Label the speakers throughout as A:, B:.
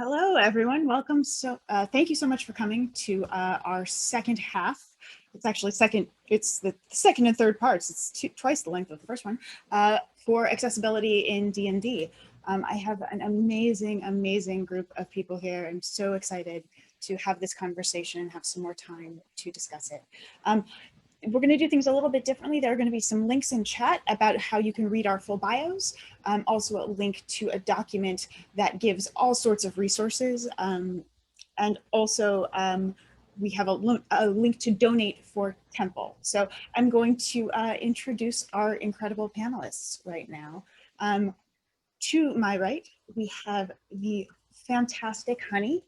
A: Hello, everyone. Welcome. Thank you so much for coming to our second half. It's actually it's the second and third parts. It's twice the length of the first one for accessibility in D&D. I have an amazing group of people here. I'm so excited to have this conversation and have some more time to discuss it. We're going to do things a little bit differently. There are going to be some links in chat about how you can read our full bios. Also a link to a document that gives all sorts of resources. And also we have a link to donate for Temple. So I'm going to introduce our incredible panelists right now. To my right, we have the fantastic Honey.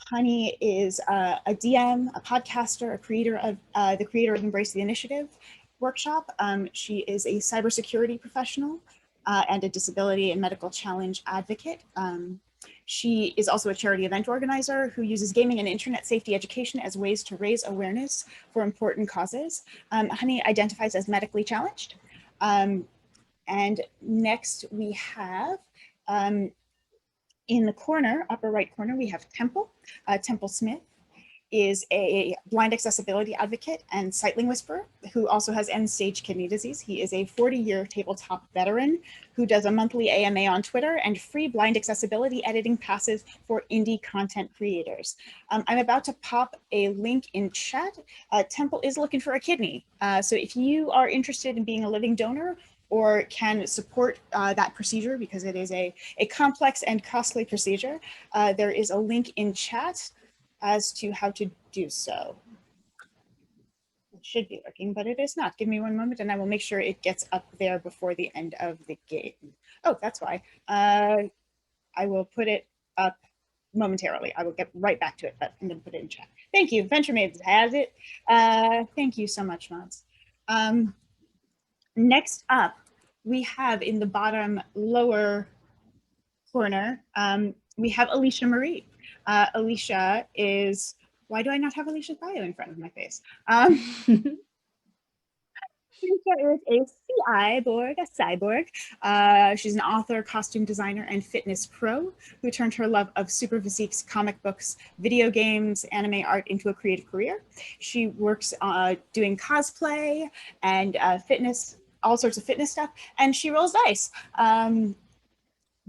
A: Honey is a DM, a podcaster, the creator of Embrace the Initiative workshop. She is a cybersecurity professional and a disability and medical challenge advocate. She is also a charity event organizer who uses gaming and internet safety education as ways to raise awareness for important causes. Honey identifies as medically challenged. And next we have, in the corner, upper right corner, we have Temple. Temple Smith is a blind accessibility advocate and sightling whisperer who also has end-stage kidney disease. He is a 40-year tabletop veteran who does a monthly AMA on Twitter and free blind accessibility editing passes for indie content creators. I'm about to pop a link in chat. Temple is looking for a kidney. So if you are interested in being a living donor, or can support that procedure because it is a complex and costly procedure, there is a link in chat as to how to do so. It should be working, but it is not. Give me one moment and I will make sure it gets up there before the end of the game. Oh, that's why. I will put it up momentarily. I will get right back to it, but I'm gonna put it in chat. Thank you, Venture Maidens has it. Thank you so much, mods. Next up, we have in the bottom lower corner, we have Alicia Marie. Alicia is, why do I not have Alicia's bio in front of my face? Alicia is a cyborg. She's an author, costume designer, and fitness pro who turned her love of super physiques, comic books, video games, anime art into a creative career. She works doing cosplay and fitness, all sorts of fitness stuff, and she rolls dice.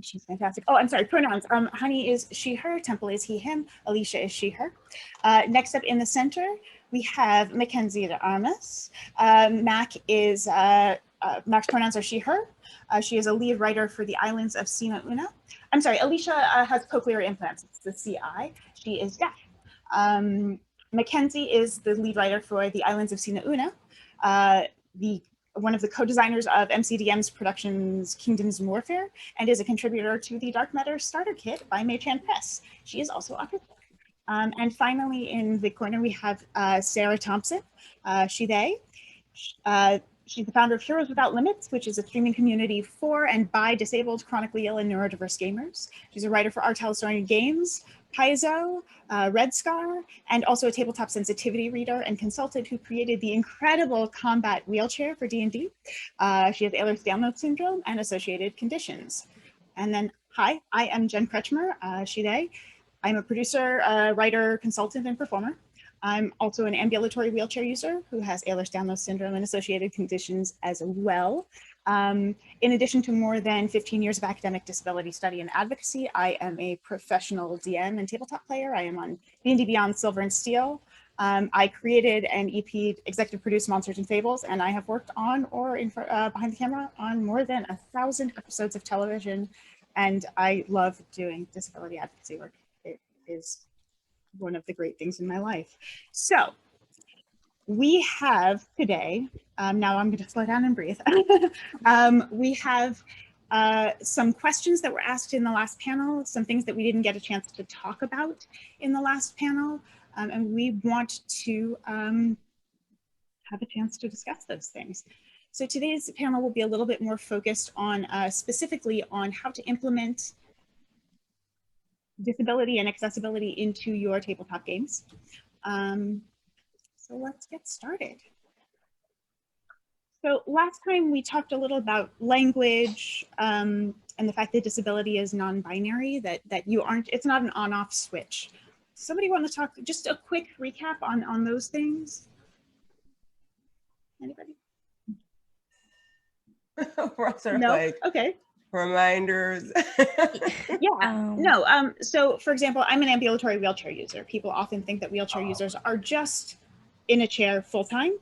A: She's fantastic. Oh, I'm sorry, pronouns. Honey is she, her, Temple is he, him, Alicia is she, her. Next up in the center, we have Mackenzie de Armas. Mac's pronouns are she, her. She is a lead writer for the Islands of Sina Una. I'm sorry, Alicia has cochlear implants, it's the CI. She is deaf. Mackenzie is the lead writer for the Islands of Sina Una. One of the co-designers of MCDM's Productions Kingdoms Warfare, and is a contributor to the Dark Matter Starter Kit by Maychan Press. She is also autistic. And finally, in the corner, we have Sarah Thompson, she, they. She's the founder of Heroes Without Limits, which is a streaming community for and by disabled, chronically ill, and neurodiverse gamers. She's a writer for Our Telestorian Games, Paizo, Red Scar, and also a tabletop sensitivity reader and consultant who created the incredible combat wheelchair for D&D. She has Ehlers-Danlos syndrome and associated conditions. And then, hi, I am Jen Kretschmer, she, they. I'm a producer, writer, consultant, and performer. I'm also an ambulatory wheelchair user who has Ehlers-Danlos syndrome and associated conditions as well. In addition to more than 15 years of academic disability study and advocacy, I am a professional DM and tabletop player. I am on D&D Beyond Silver and Steel. I created and EP'd, executive produced Monsters and Fables, and I have worked on or behind the camera on more than 1,000 episodes of television, and I love doing disability advocacy work. It is one of the great things in my life. So we have today, now I'm going to slow down and breathe. We have some questions that were asked in the last panel, some things that we didn't get a chance to talk about in the last panel, and we want to have a chance to discuss those things. So today's panel will be a little bit more focused on specifically on how to implement disability and accessibility into your tabletop games. So let's get started. So last time we talked a little about language and and the fact that disability is non-binary, that you aren't, it's not an on-off switch. Somebody want to talk, just a quick recap on those things? Anybody?
B: We're sort of
A: No?
B: like
A: Okay.
B: reminders.
A: Yeah, no. So for example, I'm an ambulatory wheelchair user. People often think that wheelchair users are just in a chair full time,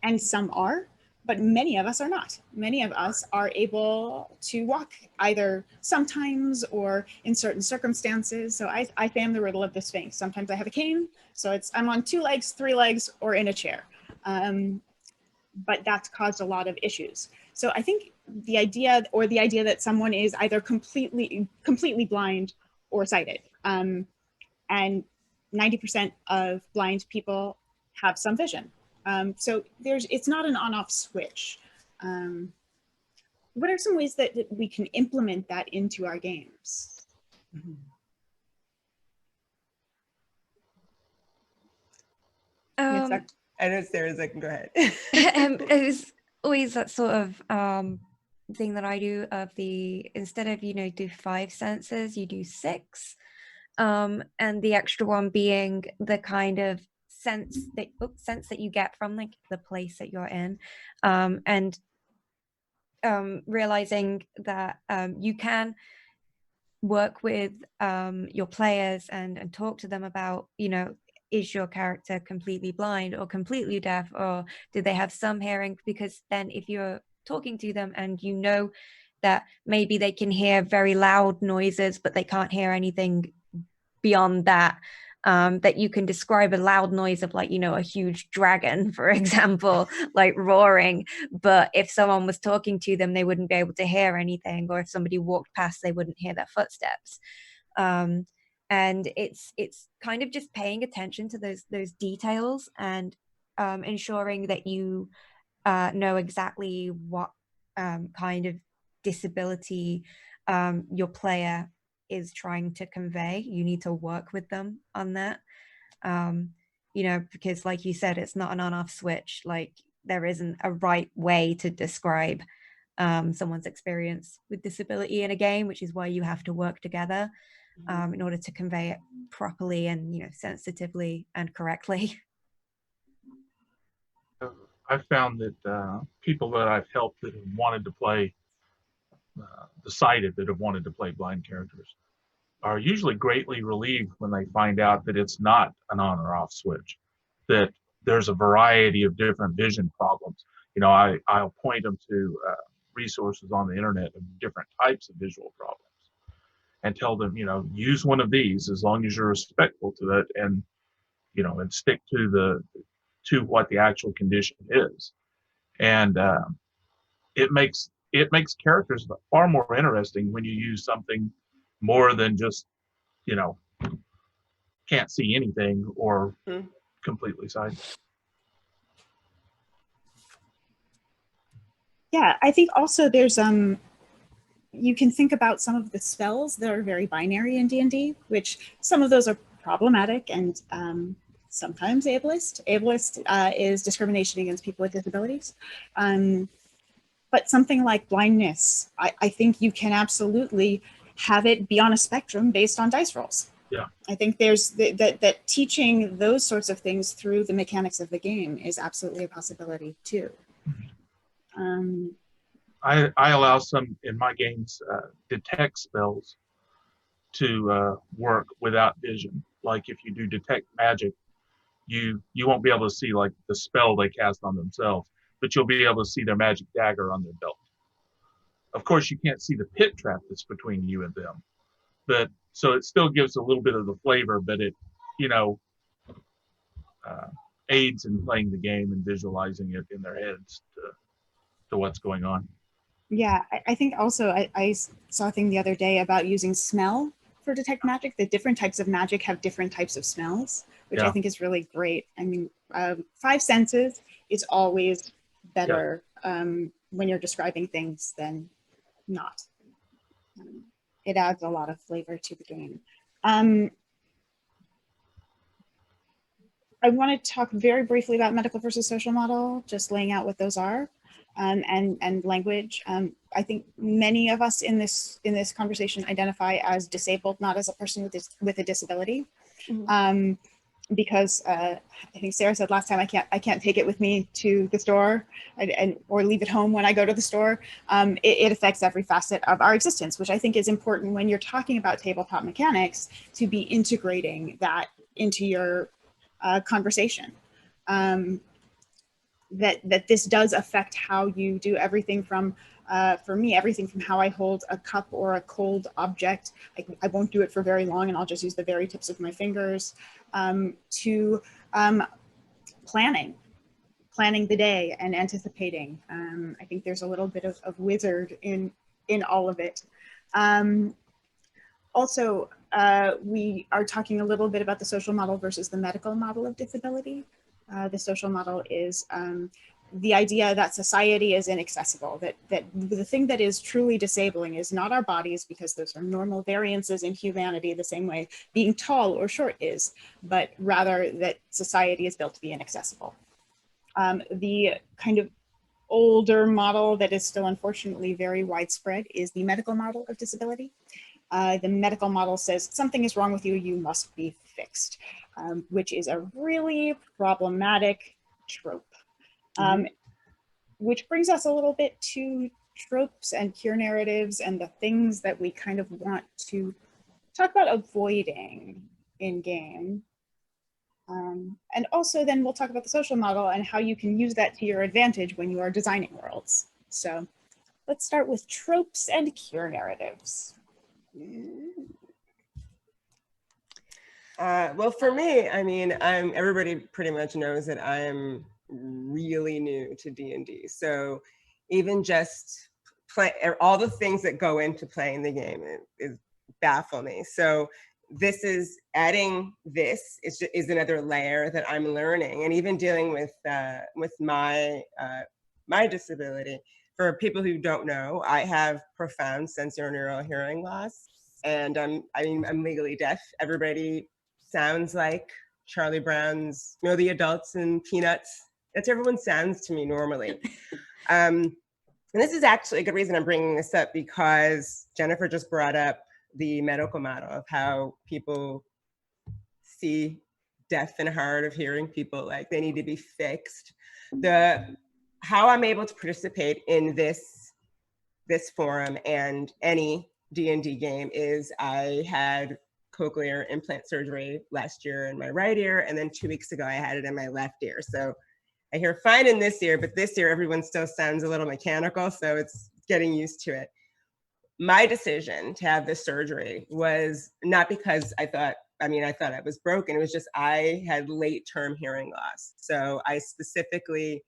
A: and some are, but many of us are not. Many of us are able to walk either sometimes or in certain circumstances. So I am the riddle of the Sphinx. Sometimes I have a cane, so I'm on 2 legs, 3 legs, or in a chair. But that's caused a lot of issues. So I think the idea that someone is either completely blind or sighted, and 90% of blind people have some vision. So it's not an on-off switch. What are some ways that we can implement that into our games?
B: I know Sarah's like, go ahead.
C: It was always that sort of thing that I do of instead of, do 5 senses, you do 6. And the extra one being the kind of sense that you get from like the place that you're in, and realizing that you can work with your players and talk to them about, is your character completely blind or completely deaf, or do they have some hearing? Because then if you're talking to them and you know that maybe they can hear very loud noises but they can't hear anything beyond that, that you can describe a loud noise of like, a huge dragon, for example, like roaring, but if someone was talking to them, they wouldn't be able to hear anything, or if somebody walked past, they wouldn't hear their footsteps. And it's kind of just paying attention to those details and ensuring that you know exactly what kind of disability your player is trying to convey. You need to work with them on that, because like you said, it's not an on-off switch. Like there isn't a right way to describe someone's experience with disability in a game, which is why you have to work together in order to convey it properly and sensitively and correctly.
D: I've found that people that I've helped that have wanted to play the sighted, that have wanted to play blind characters, are usually greatly relieved when they find out that it's not an on or off switch, that there's a variety of different vision problems. I'll point them to resources on the internet of different types of visual problems and tell them, use one of these as long as you're respectful to it, and and stick to what the actual condition is. And it makes characters far more interesting when you use something more than just can't see anything or completely sighted.
A: Yeah, I think also there's you can think about some of the spells that are very binary in D&D, which some of those are problematic and sometimes ableist. Ableist is discrimination against people with disabilities. But something like blindness, I think you can absolutely have it be on a spectrum based on dice rolls.
D: Yeah.
A: I think there's that teaching those sorts of things through the mechanics of the game is absolutely a possibility too.
D: I allow some in my games detect spells to work without vision. Like if you do detect magic, you won't be able to see like the spell they cast on themselves, but you'll be able to see their magic dagger on their belt. Of course, you can't see the pit trap that's between you and them, but so it still gives a little bit of the flavor, but it, aids in playing the game and visualizing it in their heads to what's going on.
A: Yeah, I think also I saw a thing the other day about using smell for detect magic, that different types of magic have different types of smells, which I think is really great. I mean, 5 senses is always better when you're describing things than not. It adds a lot of flavor to the game. I want to talk very briefly about medical versus social model, just laying out what those are, and language. I think many of us in this conversation identify as disabled, not as a person with a disability. Because I think Sarah said last time, I can't take it with me to the store or leave it home when I go to the store. It affects every facet of our existence, which I think is important when you're talking about tabletop mechanics, to be integrating that into your conversation. That this does affect how you do everything from, for me, everything from how I hold a cup or a cold object. I won't do it for very long, and I'll just use the very tips of my fingers, to planning the day and anticipating. I think there's a little bit of wizard in all of it. Also, we are talking a little bit about the social model versus the medical model of disability. The social model is the idea that society is inaccessible, that the thing that is truly disabling is not our bodies, because those are normal variances in humanity, the same way being tall or short is, but rather that society is built to be inaccessible. The kind of older model that is still unfortunately very widespread is the medical model of disability. The medical model says something is wrong with you, you must be fixed, which is a really problematic trope. Which brings us a little bit to tropes and cure narratives and the things that we kind of want to talk about avoiding in game. And also then we'll talk about the social model and how you can use that to your advantage when you are designing worlds. So let's start with tropes and cure narratives.
B: Well, for me, I mean, everybody pretty much knows that I am really new to D&D. So even just all the things that go into playing the game is baffle me. So this is adding this is another layer that I'm learning, and even dealing with my disability. For people who don't know, I have profound sensorineural hearing loss, and I'm legally deaf. Everybody sounds like Charlie Brown's, the adults in Peanuts. That's everyone sounds to me normally. And this is actually a good reason I'm bringing this up, because Jennifer just brought up the medical model of how people see deaf and hard of hearing people like they need to be fixed. How I'm able to participate in this forum and any D&D game is I had cochlear implant surgery last year in my right ear, and then 2 weeks ago I had it in my left ear. So I hear fine in this ear, but this ear everyone still sounds a little mechanical, so it's getting used to it. My decision to have this surgery was not because I thought I was broken. It was just I had late-term hearing loss. So I specifically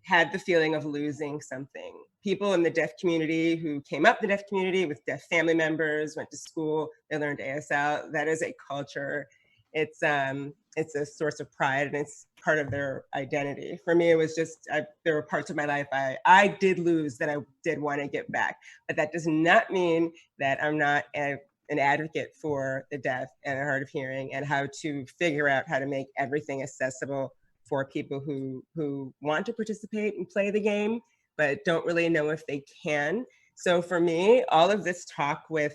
B: had the feeling of losing something. People in the deaf community who came up in the deaf community with deaf family members, went to school, they learned ASL. That is a culture. It's a source of pride, and it's part of their identity. For me, it was just, there were parts of my life I did lose that I did want to get back. But that does not mean that I'm not an advocate for the deaf and the hard of hearing, and how to figure out how to make everything accessible for people who want to participate and play the game, but don't really know if they can. So for me, all of this talk with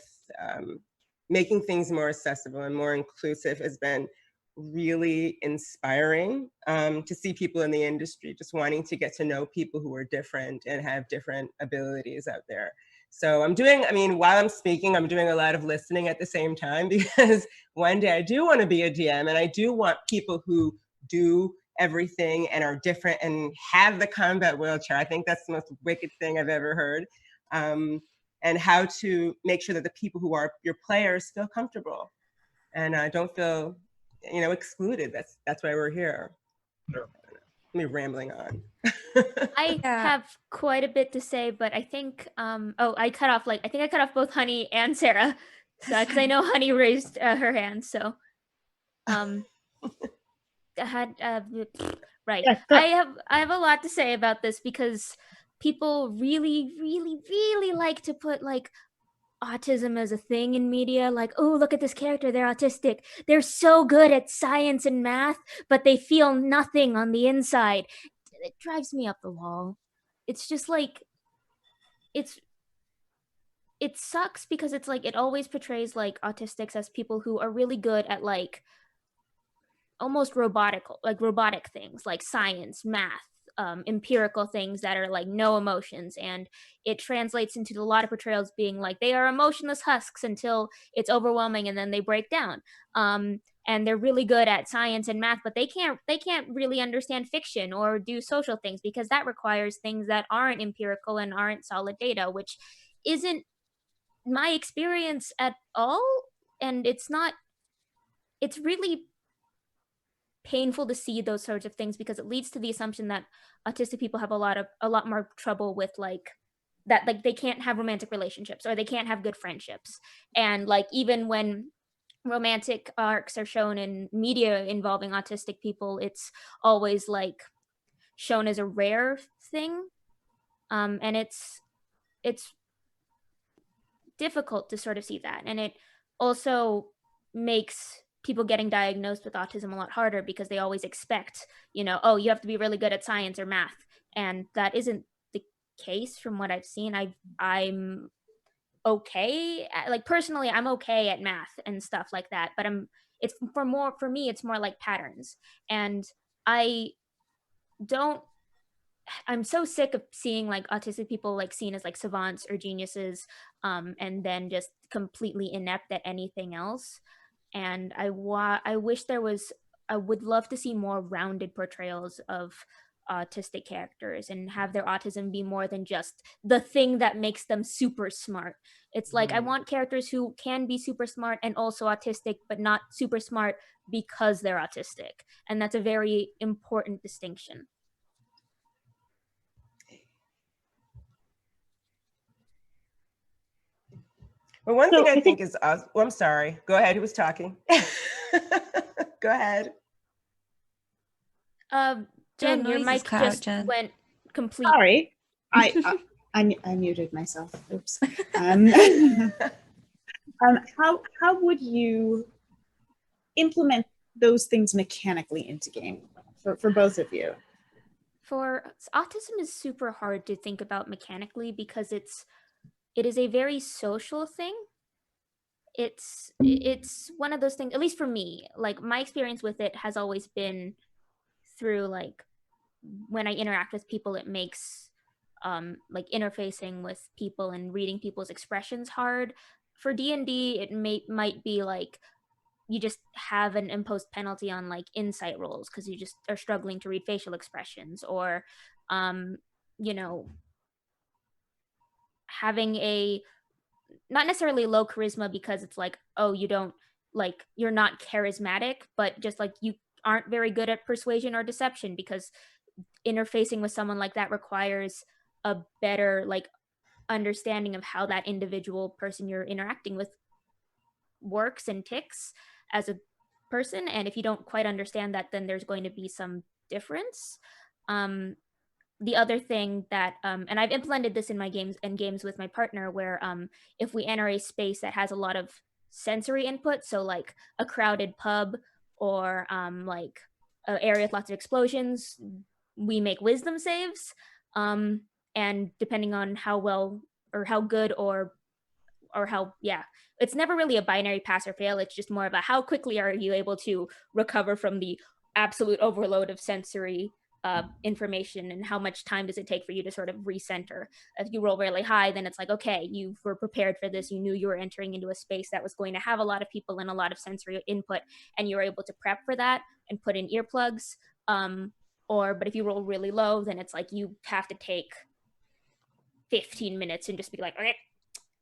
B: making things more accessible and more inclusive has been really inspiring, to see people in the industry just wanting to get to know people who are different and have different abilities out there. So while I'm speaking, I'm doing a lot of listening at the same time, because one day I do want to be a DM, and I do want people who do everything and are different and have the combat wheelchair. I think that's the most wicked thing I've ever heard. And how to make sure that the people who are your players feel comfortable and don't feel, excluded. That's why we're here.
D: No.
B: Me rambling on.
E: I have quite a bit to say, but I think I cut off both Honey and Sarah, because I know Honey raised her hand. So right.
A: Yeah,
E: I have a lot to say about this, because people really, really, really like to put like autism as a thing in media. Like, oh, look at this character, they're autistic. They're so good at science and math, but they feel nothing on the inside. It drives me up the wall. It's just like, it sucks because it's like it always portrays like autistics as people who are really good at like almost robotic things like science, math, empirical things that are like no emotions, and it translates into a lot of portrayals being like they are emotionless husks until it's overwhelming and then they break down. And they're really good at science and math, but they can't really understand fiction or do social things because that requires things that aren't empirical and aren't solid data, which isn't my experience at all. And it's really painful to see those sorts of things because it leads to the assumption that autistic people have a lot more trouble with like that, like they can't have romantic relationships or they can't have good friendships. And like even when romantic arcs are shown in media involving autistic people, it's always like shown as a rare thing. And it's difficult to sort of see that. And it also makes people getting diagnosed with autism a lot harder because they always expect, oh, you have to be really good at science or math. And that isn't the case from what I've seen. I'm okay. Like personally, I'm okay at math and stuff like that, but for me, it's more like patterns. And I'm so sick of seeing like autistic people like seen as like savants or geniuses, and then just completely inept at anything else. And I would love to see more rounded portrayals of autistic characters and have their autism be more than just the thing that makes them super smart. It's like I want characters who can be super smart and also autistic, but not super smart because they're autistic. And that's a very important distinction.
B: Well, one thing I think is, I'm sorry. Go ahead. Who was talking? Go ahead.
E: Jen, your mic just went complete.
A: Sorry, I muted myself. Oops. How would you implement those things mechanically into game for both of you?
E: For autism is super hard to think about mechanically because it is a very social thing. It's one of those things, at least for me, like my experience with it has always been through like when I interact with people, it makes like interfacing with people and reading people's expressions hard. For D&D, it might be like you just have an imposed penalty on like insight rolls because you just are struggling to read facial expressions, or having a not necessarily low charisma because it's like, oh, you're not charismatic, but just like you aren't very good at persuasion or deception, because interfacing with someone like that requires a better like understanding of how that individual person you're interacting with works and ticks as a person. And if you don't quite understand that, then there's going to be some difference. The other thing that and I've implemented this in my games with my partner, where if we enter a space that has a lot of sensory input, so like a crowded pub or like an area with lots of explosions, we make wisdom saves, and depending on how well or how good or how, it's never really a binary pass or fail. It's just more about how quickly are you able to recover from the absolute overload of sensory information, and how much time does it take for you to sort of recenter. If you roll really high, then it's like, okay, you were prepared for this, you knew you were entering into a space that was going to have a lot of people and a lot of sensory input, and you were able to prep for that and put in earplugs. But if you roll really low, then it's like you have to take 15 minutes and just be like, okay,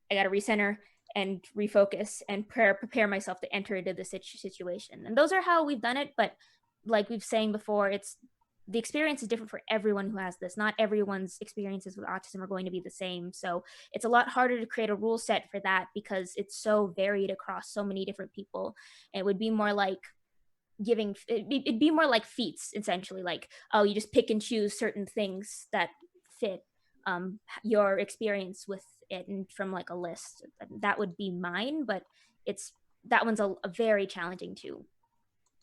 E: I gotta recenter and refocus and prepare myself to enter into the situation. And those are how we've done it. But like we've saying before, the experience is different for everyone who has this. Not everyone's experiences with autism are going to be the same. So it's a lot harder to create a rule set for that because it's so varied across so many different people. And it would be more like it'd be more like feats, essentially. Like, oh, you just pick and choose certain things that fit your experience with it and from like a list. That would be mine, but that one's a very challenging to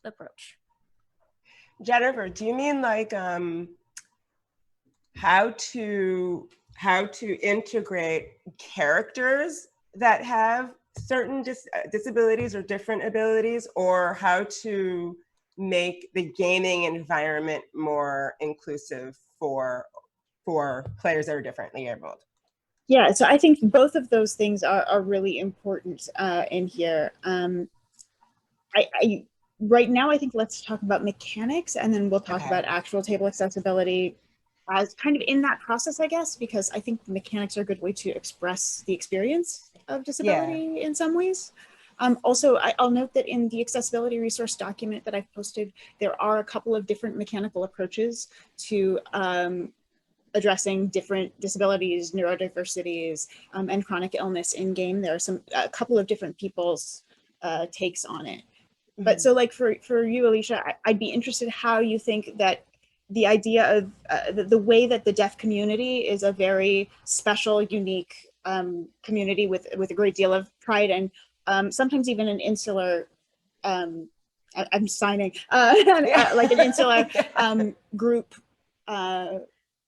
E: approach.
B: Jennifer, do you mean like how to how to integrate characters that have certain disabilities or different abilities, or how to make the gaming environment more inclusive for players that are differently abled.
A: Yeah, so I think both of those things are really important in here. Right now, I think let's talk about mechanics, and then we'll talk
B: Okay.
A: about actual table accessibility as kind of in that process, I guess, because I think the mechanics are a good way to express the experience of disability in some ways. Also, I'll note that in the accessibility resource document that I've posted, there are a couple of different mechanical approaches to addressing different disabilities, neurodiversities, and chronic illness in game. There are a couple of different people's takes on it. But so like for you, Alicia, I'd be interested how you think that the idea of the way that the deaf community is a very special, unique community with a great deal of pride and sometimes even an insular, I'm signing, like an insular group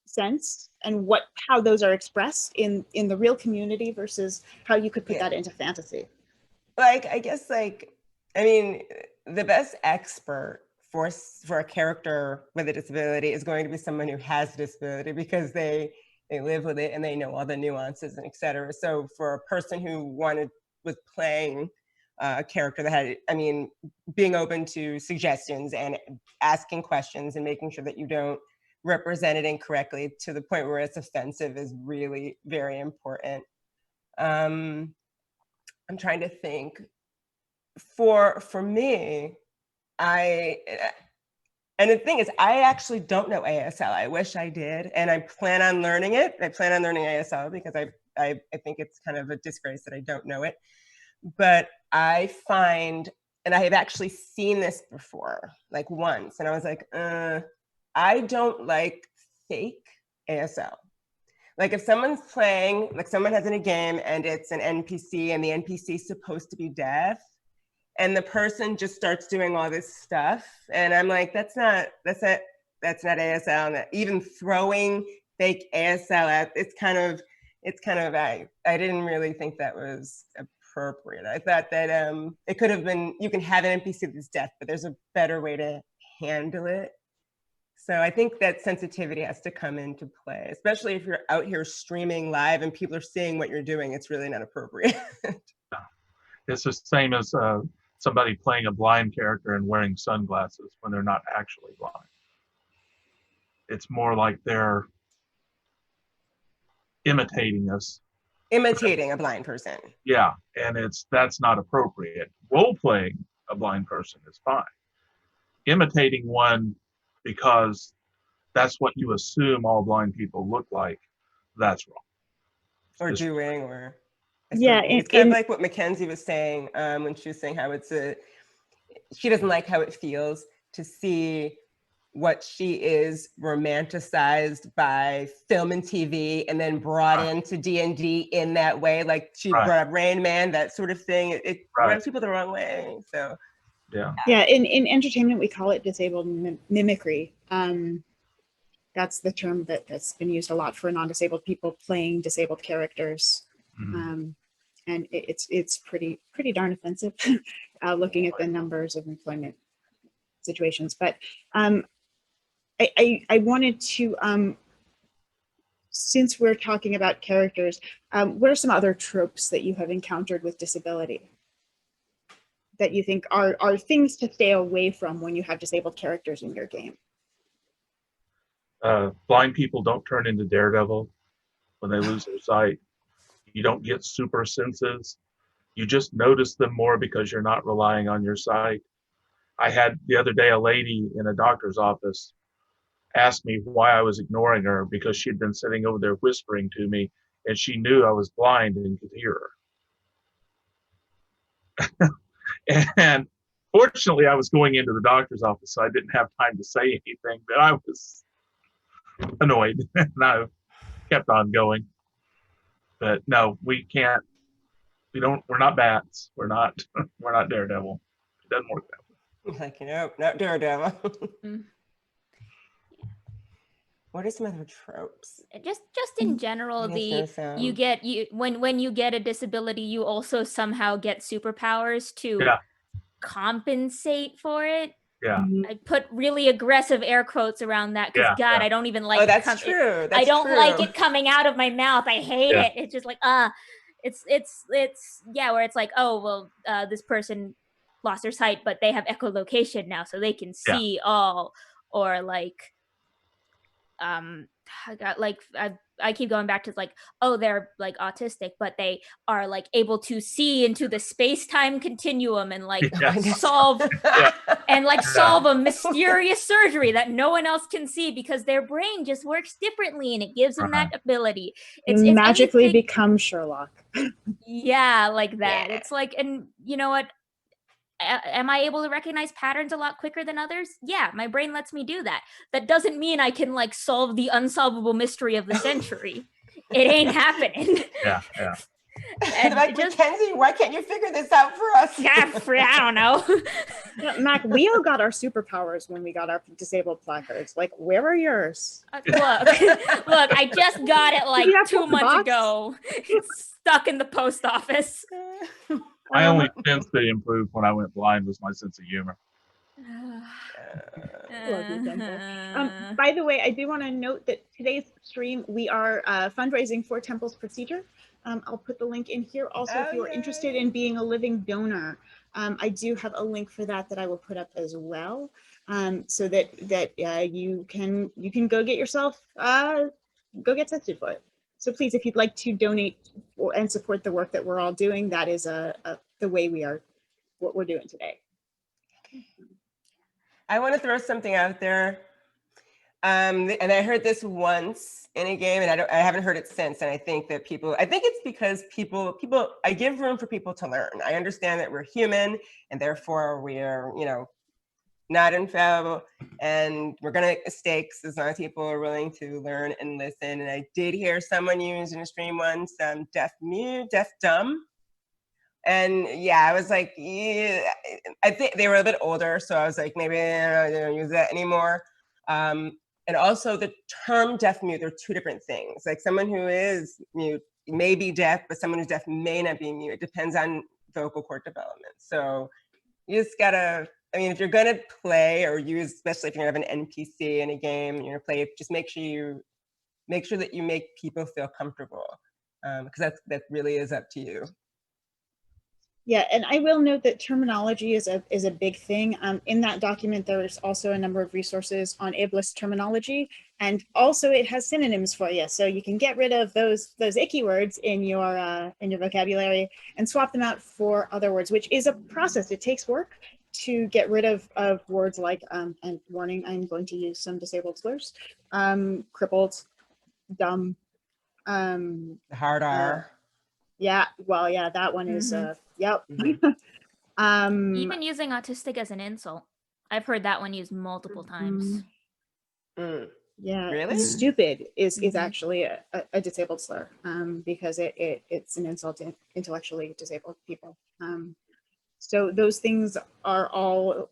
A: sense, and how those are expressed in the real community versus how you could put that into fantasy.
B: Like, I guess, like, I mean, the best expert for a character with a disability is going to be someone who has a disability, because they live with it and they know all the nuances and et cetera. So for a person who was playing a character that had, I mean, being open to suggestions and asking questions and making sure that you don't represent it incorrectly to the point where it's offensive is really very important. I'm trying to think. For me, and the thing is, I actually don't know ASL. I wish I did, and I plan on learning it. I plan on learning ASL because I think it's kind of a disgrace that I don't know it. But I find, and I have actually seen this before, like once, and I was like, I don't like fake ASL. Like if someone's playing, like someone has in a game and it's an NPC and the NPC is supposed to be deaf, and the person just starts doing all this stuff, and I'm like, that's not ASL. And even throwing fake ASL out, it's kind of I didn't really think that was appropriate. I thought that it could have been, you can have an NPC that's deaf, but there's a better way to handle it. So I think that sensitivity has to come into play, especially if you're out here streaming live and people are seeing what you're doing. It's really not appropriate.
D: It's the same as somebody playing a blind character and wearing sunglasses when they're not actually blind. It's more like they're imitating us.
B: Imitating a blind person.
D: Yeah, and that's not appropriate. Role-playing a blind person is fine. Imitating one because that's what you assume all blind people look like, that's wrong.
B: Or doing, or
A: yeah,
B: it's kind of like what Mackenzie was saying when she was saying how she doesn't like how it feels to see what she is romanticized by film and TV and then brought into D&D in that way. Like she brought up Rain Man, that sort of thing. It rubs people the wrong way. So
A: yeah, in entertainment we call it disabled mimicry. That's the term that's been used a lot for non-disabled people playing disabled characters. Mm-hmm. And it's pretty darn offensive looking at the numbers of employment situations. But I wanted to, since we're talking about characters, what are some other tropes that you have encountered with disability that you think are things to stay away from when you have disabled characters in your game?
D: Blind people don't turn into Daredevil when they lose their sight. You don't get super senses. You just notice them more because you're not relying on your sight. I had the other day a lady in a doctor's office ask me why I was ignoring her because she'd been sitting over there whispering to me and she knew I was blind and could hear her. And fortunately, I was going into the doctor's office, so I didn't have time to say anything, but I was annoyed and I kept on going. But no, we're not bats. We're not Daredevil. It doesn't work that way.
B: Like, nope, not Daredevil. What are some other tropes?
E: Just in general,
B: Yes,
E: you get when you get a disability, you also somehow get superpowers to
D: Yeah.
E: compensate for it.
D: Yeah.
E: I put really aggressive air quotes around that because
D: Yeah,
E: God,
D: yeah.
E: I don't even like
B: Oh, that's true.
E: I
B: That's
E: don't like
B: true.
E: it coming out of my mouth. I hate
D: Yeah.
E: it. It's just like it's yeah, where it's like, oh well, this person lost their sight, but they have echolocation now, so they can
D: Yeah.
E: see all, or like I got like I keep going back to like, oh, they're like autistic, but they are like able to see into the space-time continuum and like
D: Yes.
E: solve
D: Yeah.
E: and like
D: Yeah.
E: solve a mysterious surgery that no one else can see because their brain just works differently and it gives them that ability. It's
A: magically
E: anything,
A: become Sherlock.
E: yeah, like that.
B: Yeah.
E: It's like, and you know what? Am I able to recognize patterns a lot quicker than others? Yeah, my brain lets me do that. That doesn't mean I can like solve the unsolvable mystery of the century. It ain't happening.
D: Yeah. Yeah.
E: And
B: Like,
E: just,
B: Mackenzie, why can't you figure this out for us?
E: I don't know.
A: Yeah, Mac, we all got our superpowers when we got our disabled placards. Like, where are yours?
E: Look, I just got it like
A: You have
E: 2
A: the
E: months
A: box?
E: ago. It's stuck in the post office.
D: My only sense that improved when I went blind was my sense of humor.
A: Love you, Temple. By the way, I do want to note that today's stream, we are fundraising for Temple's procedure. I'll put the link in here. Also, if you're interested in being a living donor, I do have a link for that I will put up as well, so that you can go get yourself go get tested for it. So please, if you'd like to donate and support the work that we're all doing, that is the way what we're doing today.
B: I want to throw something out there. And I heard this once in a game, and I haven't heard it since. And I think it's because I give room for people to learn. I understand that we're human, and therefore we're, not infallible, and we're gonna make mistakes as long as people are willing to learn and listen. And I did hear someone use in a stream once, deaf dumb. And yeah, I was like, yeah, I think they were a bit older, so I was like, maybe I don't use that anymore. And also the term deaf mute, they're two different things. Like someone who is mute may be deaf, but someone who's deaf may not be mute. It depends on vocal cord development. So you just gotta, if you're gonna play or use, especially if you're gonna have an NPC in a game, you're gonna play, just make sure that you make people feel comfortable, because that really is up to you.
A: Yeah, and I will note that terminology is a big thing. In that document, there's also a number of resources on ableist terminology, and also it has synonyms for you, so you can get rid of those icky words in your vocabulary and swap them out for other words, which is a process. It takes work to get rid of words like and warning, I'm going to use some disabled slurs, crippled, dumb,
B: hard R.
A: Yeah, well, yeah, that one is yep.
E: Even using autistic as an insult. I've heard that one used multiple times.
A: Yeah,
B: really?
A: Stupid is actually a disabled slur, because it's an insult to intellectually disabled people. So those things are all,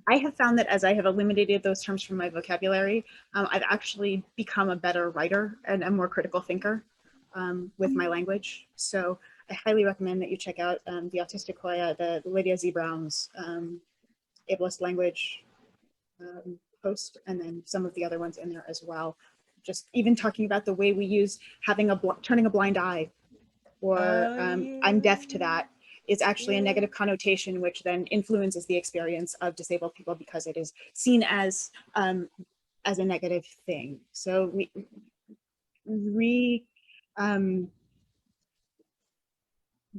A: I have found that as I have eliminated those terms from my vocabulary, I've actually become a better writer and a more critical thinker with my language. So I highly recommend that you check out the Autistic Hoya, the Lydia Z. Brown's ableist language post, and then some of the other ones in there as well. Just even talking about the way we use turning a blind eye, or I'm deaf to that, is actually a negative connotation, which then influences the experience of disabled people because it is seen as a negative thing. So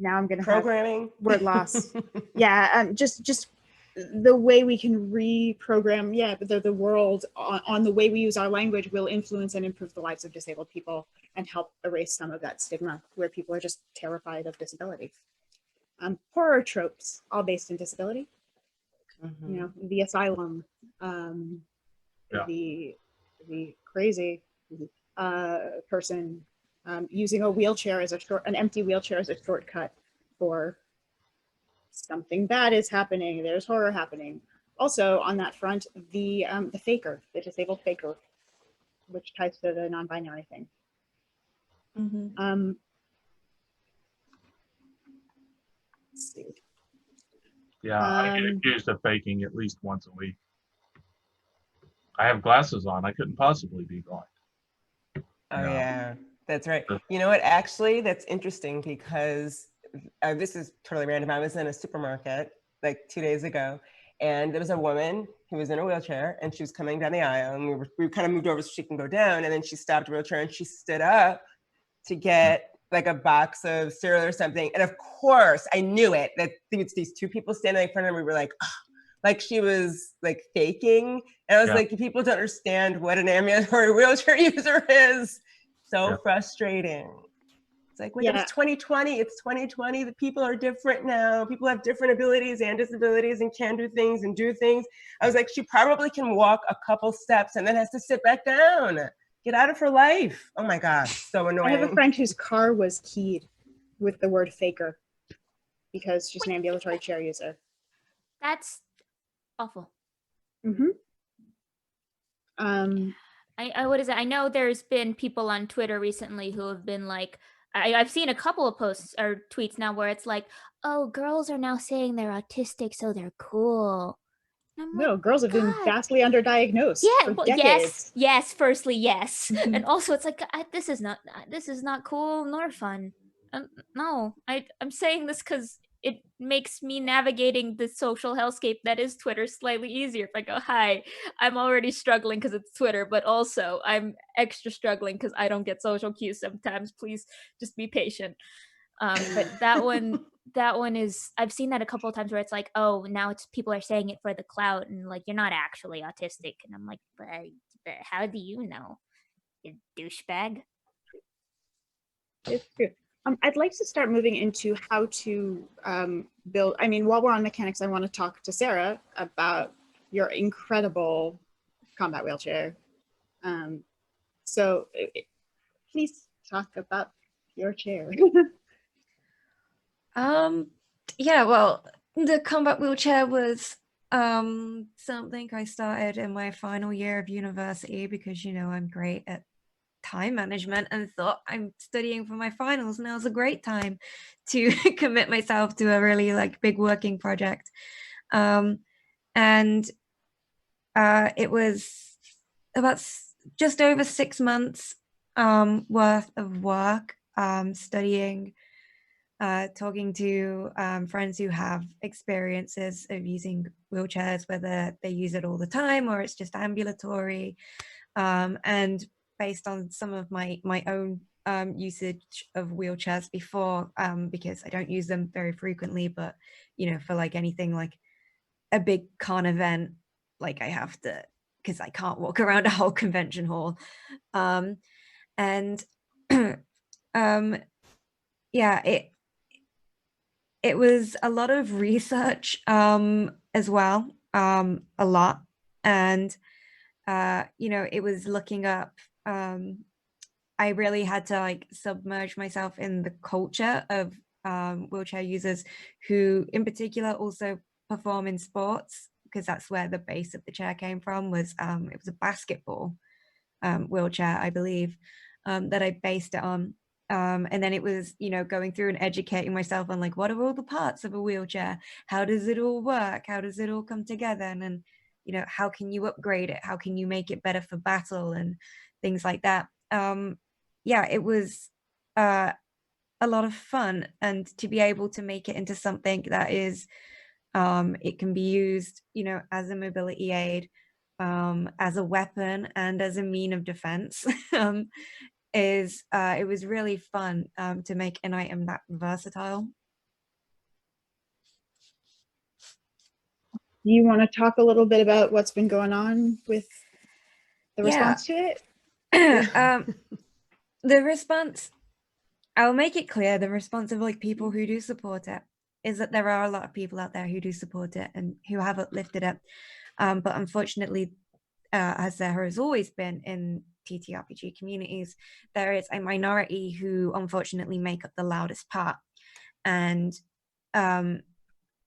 A: now I'm gonna
B: programming
A: have word loss. Yeah, just the way we can reprogram. Yeah, but the world on the way we use our language will influence and improve the lives of disabled people and help erase some of that stigma where people are just terrified of disability. Horror tropes, all based in disability. The asylum, the crazy person using a wheelchair as an empty wheelchair as a shortcut for something bad is happening. There's horror happening. Also on that front, the faker, the disabled faker. which ties to the non-binary thing.
C: Mhm.
A: Let's see.
D: Yeah, I get accused of faking at least once a week. I have glasses on. I couldn't possibly be blind.
B: Oh
D: Yeah.
B: yeah, that's right.
D: Uh,
B: You know what? Actually, that's interesting because this is totally random. I was in a supermarket like 2 days ago, and there was a woman who was in a wheelchair, and she was coming down the aisle, and we kind of moved over so she can go down, and then she stopped her wheelchair and she stood up to get like a box of cereal or something. And of course, I knew it that it's these two people standing in front of her. We were like, oh, like she was like faking. And I was
D: Yeah.
B: like, people don't understand what an ambulatory wheelchair user is. So
D: Yeah.
B: frustrating. It's like, wait,
A: Yeah.
B: it's 2020. It's 2020. The people are different now. People have different abilities and disabilities and can do things and do things. I was like, she probably can walk a couple steps and then has to sit back down. Get out of her life. Oh my gosh, so annoying.
A: I have a friend whose car was keyed with the word faker because she's an ambulatory chair user.
E: That's awful.
A: Mm-hmm.
E: What is it? I know there's been people on Twitter recently who have been like, I've seen a couple of posts or tweets now where it's like, oh, girls are now saying they're autistic, so they're cool. And I'm
A: No,
E: like,
A: girls have been
E: God.
A: vastly underdiagnosed
E: Yeah,
A: for
E: well,
A: decades.
E: yes. Firstly, yes,
A: Mhm.
E: and also it's like this is not cool nor fun. No, I'm saying this because it makes me navigating the social hellscape that is Twitter slightly easier. If I go, hi, I'm already struggling because it's Twitter, but also I'm extra struggling because I don't get social cues sometimes. Please just be patient. But that one is, I've seen that a couple of times where it's like, oh, now it's people are saying it for the clout and like you're not actually autistic, and I'm like, but how do you know, you douchebag?
A: It's true. I'd like to start moving into how to build. I mean, while we're on mechanics, I want to talk to Sarah about your incredible combat wheelchair. So please talk about your chair.
C: Yeah, well, the combat wheelchair was something I started in my final year of university because, you know, I'm great at time management and thought I'm studying for my finals. Now's a great time to commit myself to a really like big working project. And it was about just over 6 months worth of work, studying, talking to friends who have experiences of using wheelchairs, whether they use it all the time or it's just ambulatory, and based on some of my own usage of wheelchairs before, because I don't use them very frequently, but you know, for like anything like a big con event, like I have to, because I can't walk around a whole convention hall, and yeah, it was a lot of research as well, a lot, and you know, it was looking up, I really had to like submerge myself in the culture of wheelchair users who in particular also perform in sports, because that's where the base of the chair came from. Was it was a basketball wheelchair, I believe, that I based it on. And then it was, you know, going through and educating myself on like, what are all the parts of a wheelchair? How does it all work? How does it all come together? And then, you know, how can you upgrade it? How can you make it better for battle and things like that? Yeah, it was a lot of fun, and to be able to make it into something that is, it can be used, you know, as a mobility aid, as a weapon, and as a mean of defense. Is it was really fun to make an item that versatile.
A: Do you want to talk a little bit about what's been going on with the
C: Yeah.
A: response to it?
C: The response, I'll make it clear, the response of like people who do support it is that there are a lot of people out there who do support it and who have uplifted it. But unfortunately, as there has always been in TTRPG communities, there is a minority who unfortunately make up the loudest part. And I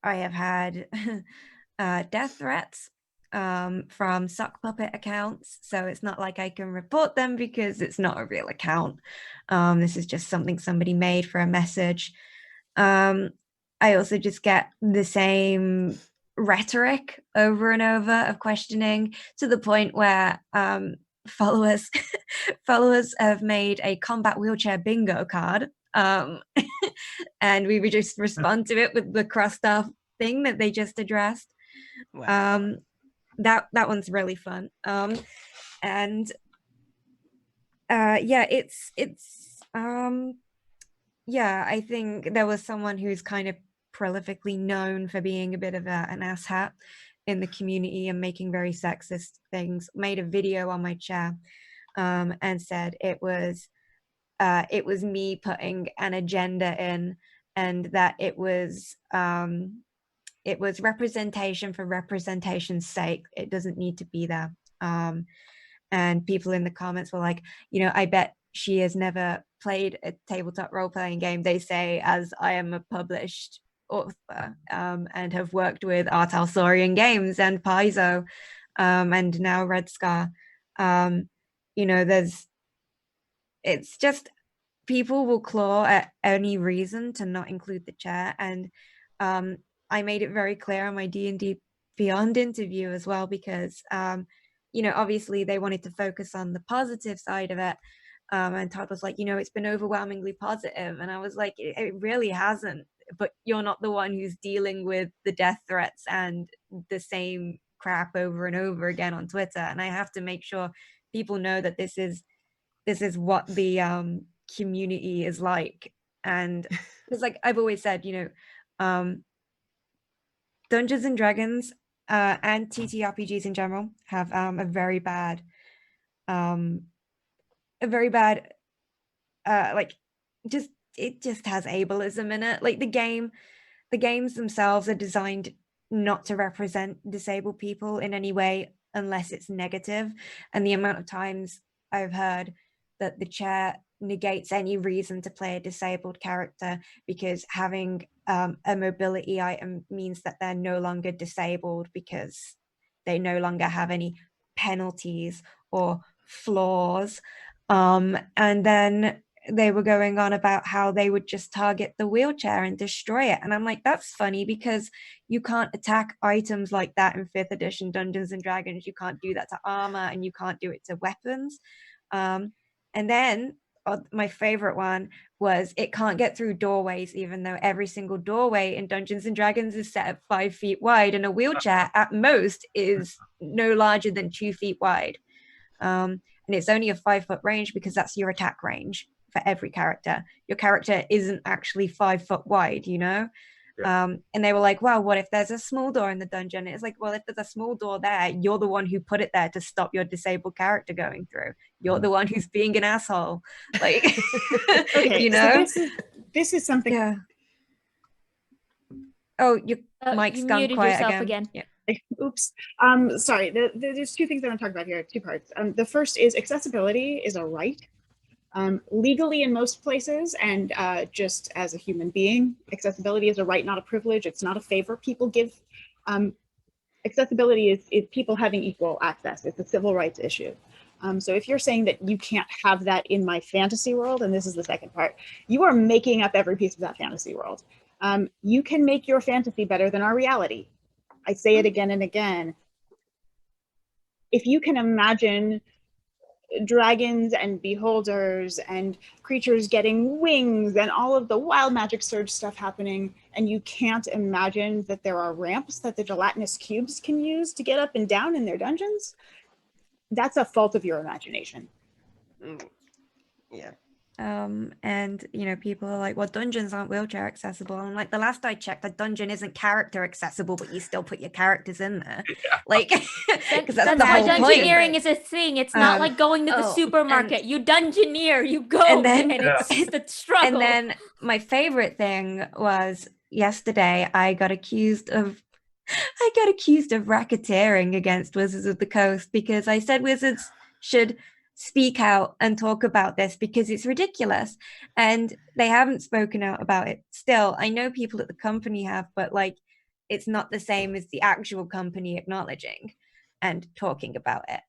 C: have had death threats from sock puppet accounts. So it's not like I can report them because it's not a real account. This is just something somebody made for a message. I also just get the same rhetoric over and over of questioning, to the point where followers have made a combat wheelchair bingo card, and we would just respond to it with the crossed off thing that they just addressed.
B: Wow.
C: That one's really fun. And yeah, it's yeah, I think there was someone who's kind of prolifically known for being a bit of an asshat in the community and making very sexist things, made a video on my chair, and said it was me putting an agenda in, and that it was representation for representation's sake. It doesn't need to be there. And people in the comments were like, I bet she has never played a tabletop role-playing game, they say, as I am a published author, and have worked with Art Alsorian Games and Paizo, and now Red Scar. It's just, people will claw at any reason to not include the chair. And I made it very clear on my D&D Beyond interview as well, because obviously they wanted to focus on the positive side of it. And Todd was like, it's been overwhelmingly positive. And I was like, it really hasn't, but you're not the one who's dealing with the death threats and the same crap over and over again on Twitter. And I have to make sure people know that this is what the community is like. And it's like I've always said, Dungeons and Dragons and TTRPGs in general have a very bad it just has ableism in it. Like the games themselves are designed not to represent disabled people in any way unless it's negative. And the amount of times I've heard that the chair negates any reason to play a disabled character because having a mobility item means that they're no longer disabled because they no longer have any penalties or flaws. And then they were going on about how they would just target the wheelchair and destroy it. And I'm like, that's funny because you can't attack items like that in 5th edition Dungeons and Dragons. You can't do that to armor and you can't do it to weapons. And then my favorite one was it can't get through doorways, even though every single doorway in Dungeons and Dragons is set at 5 feet wide, and a wheelchair at most is no larger than 2 feet wide. And it's only a 5 foot range because that's your attack range for every character. Your character isn't actually 5 foot wide, Yeah. And they were like, well, what if there's a small door in the dungeon? It's like, well, if there's a small door there, you're the one who put it there to stop your disabled character going through. You're the one who's being an asshole. Like,
A: okay, so this is something.
C: Yeah. Oh, your mic's
E: you
C: gone
E: muted
C: quiet
E: yourself
C: again.
E: again.
C: Yeah.
A: Oops. Sorry. There's two things I want to talk about here. 2 parts. The first is accessibility is a right. Legally in most places, and just as a human being, accessibility is a right, not a privilege. It's not a favor people give. Accessibility is people having equal access. It's a civil rights issue. So if you're saying that you can't have that in my fantasy world, and this is the second part, you are making up every piece of that fantasy world. You can make your fantasy better than our reality. I say it again and again. If you can imagine dragons and beholders and creatures getting wings and all of the wild magic surge stuff happening, and you can't imagine that there are ramps that the gelatinous cubes can use to get up and down in their dungeons, that's a fault of your imagination.
B: Yeah.
C: And people are like, well, dungeons aren't wheelchair accessible. I'm like, the last I checked, a dungeon isn't character accessible, but you still put your characters in there. Yeah. Like, because that's the whole point.
E: Dungeoneering is a thing. It's not like going to the supermarket. You dungeoneer, you go, and it's the struggle.
C: And then my favorite thing was yesterday, I got accused of racketeering against Wizards of the Coast because I said Wizards should speak out and talk about this because it's ridiculous, and they haven't spoken out about it still. I know people at the company have, but like, it's not the same as the actual company acknowledging. and talking about it.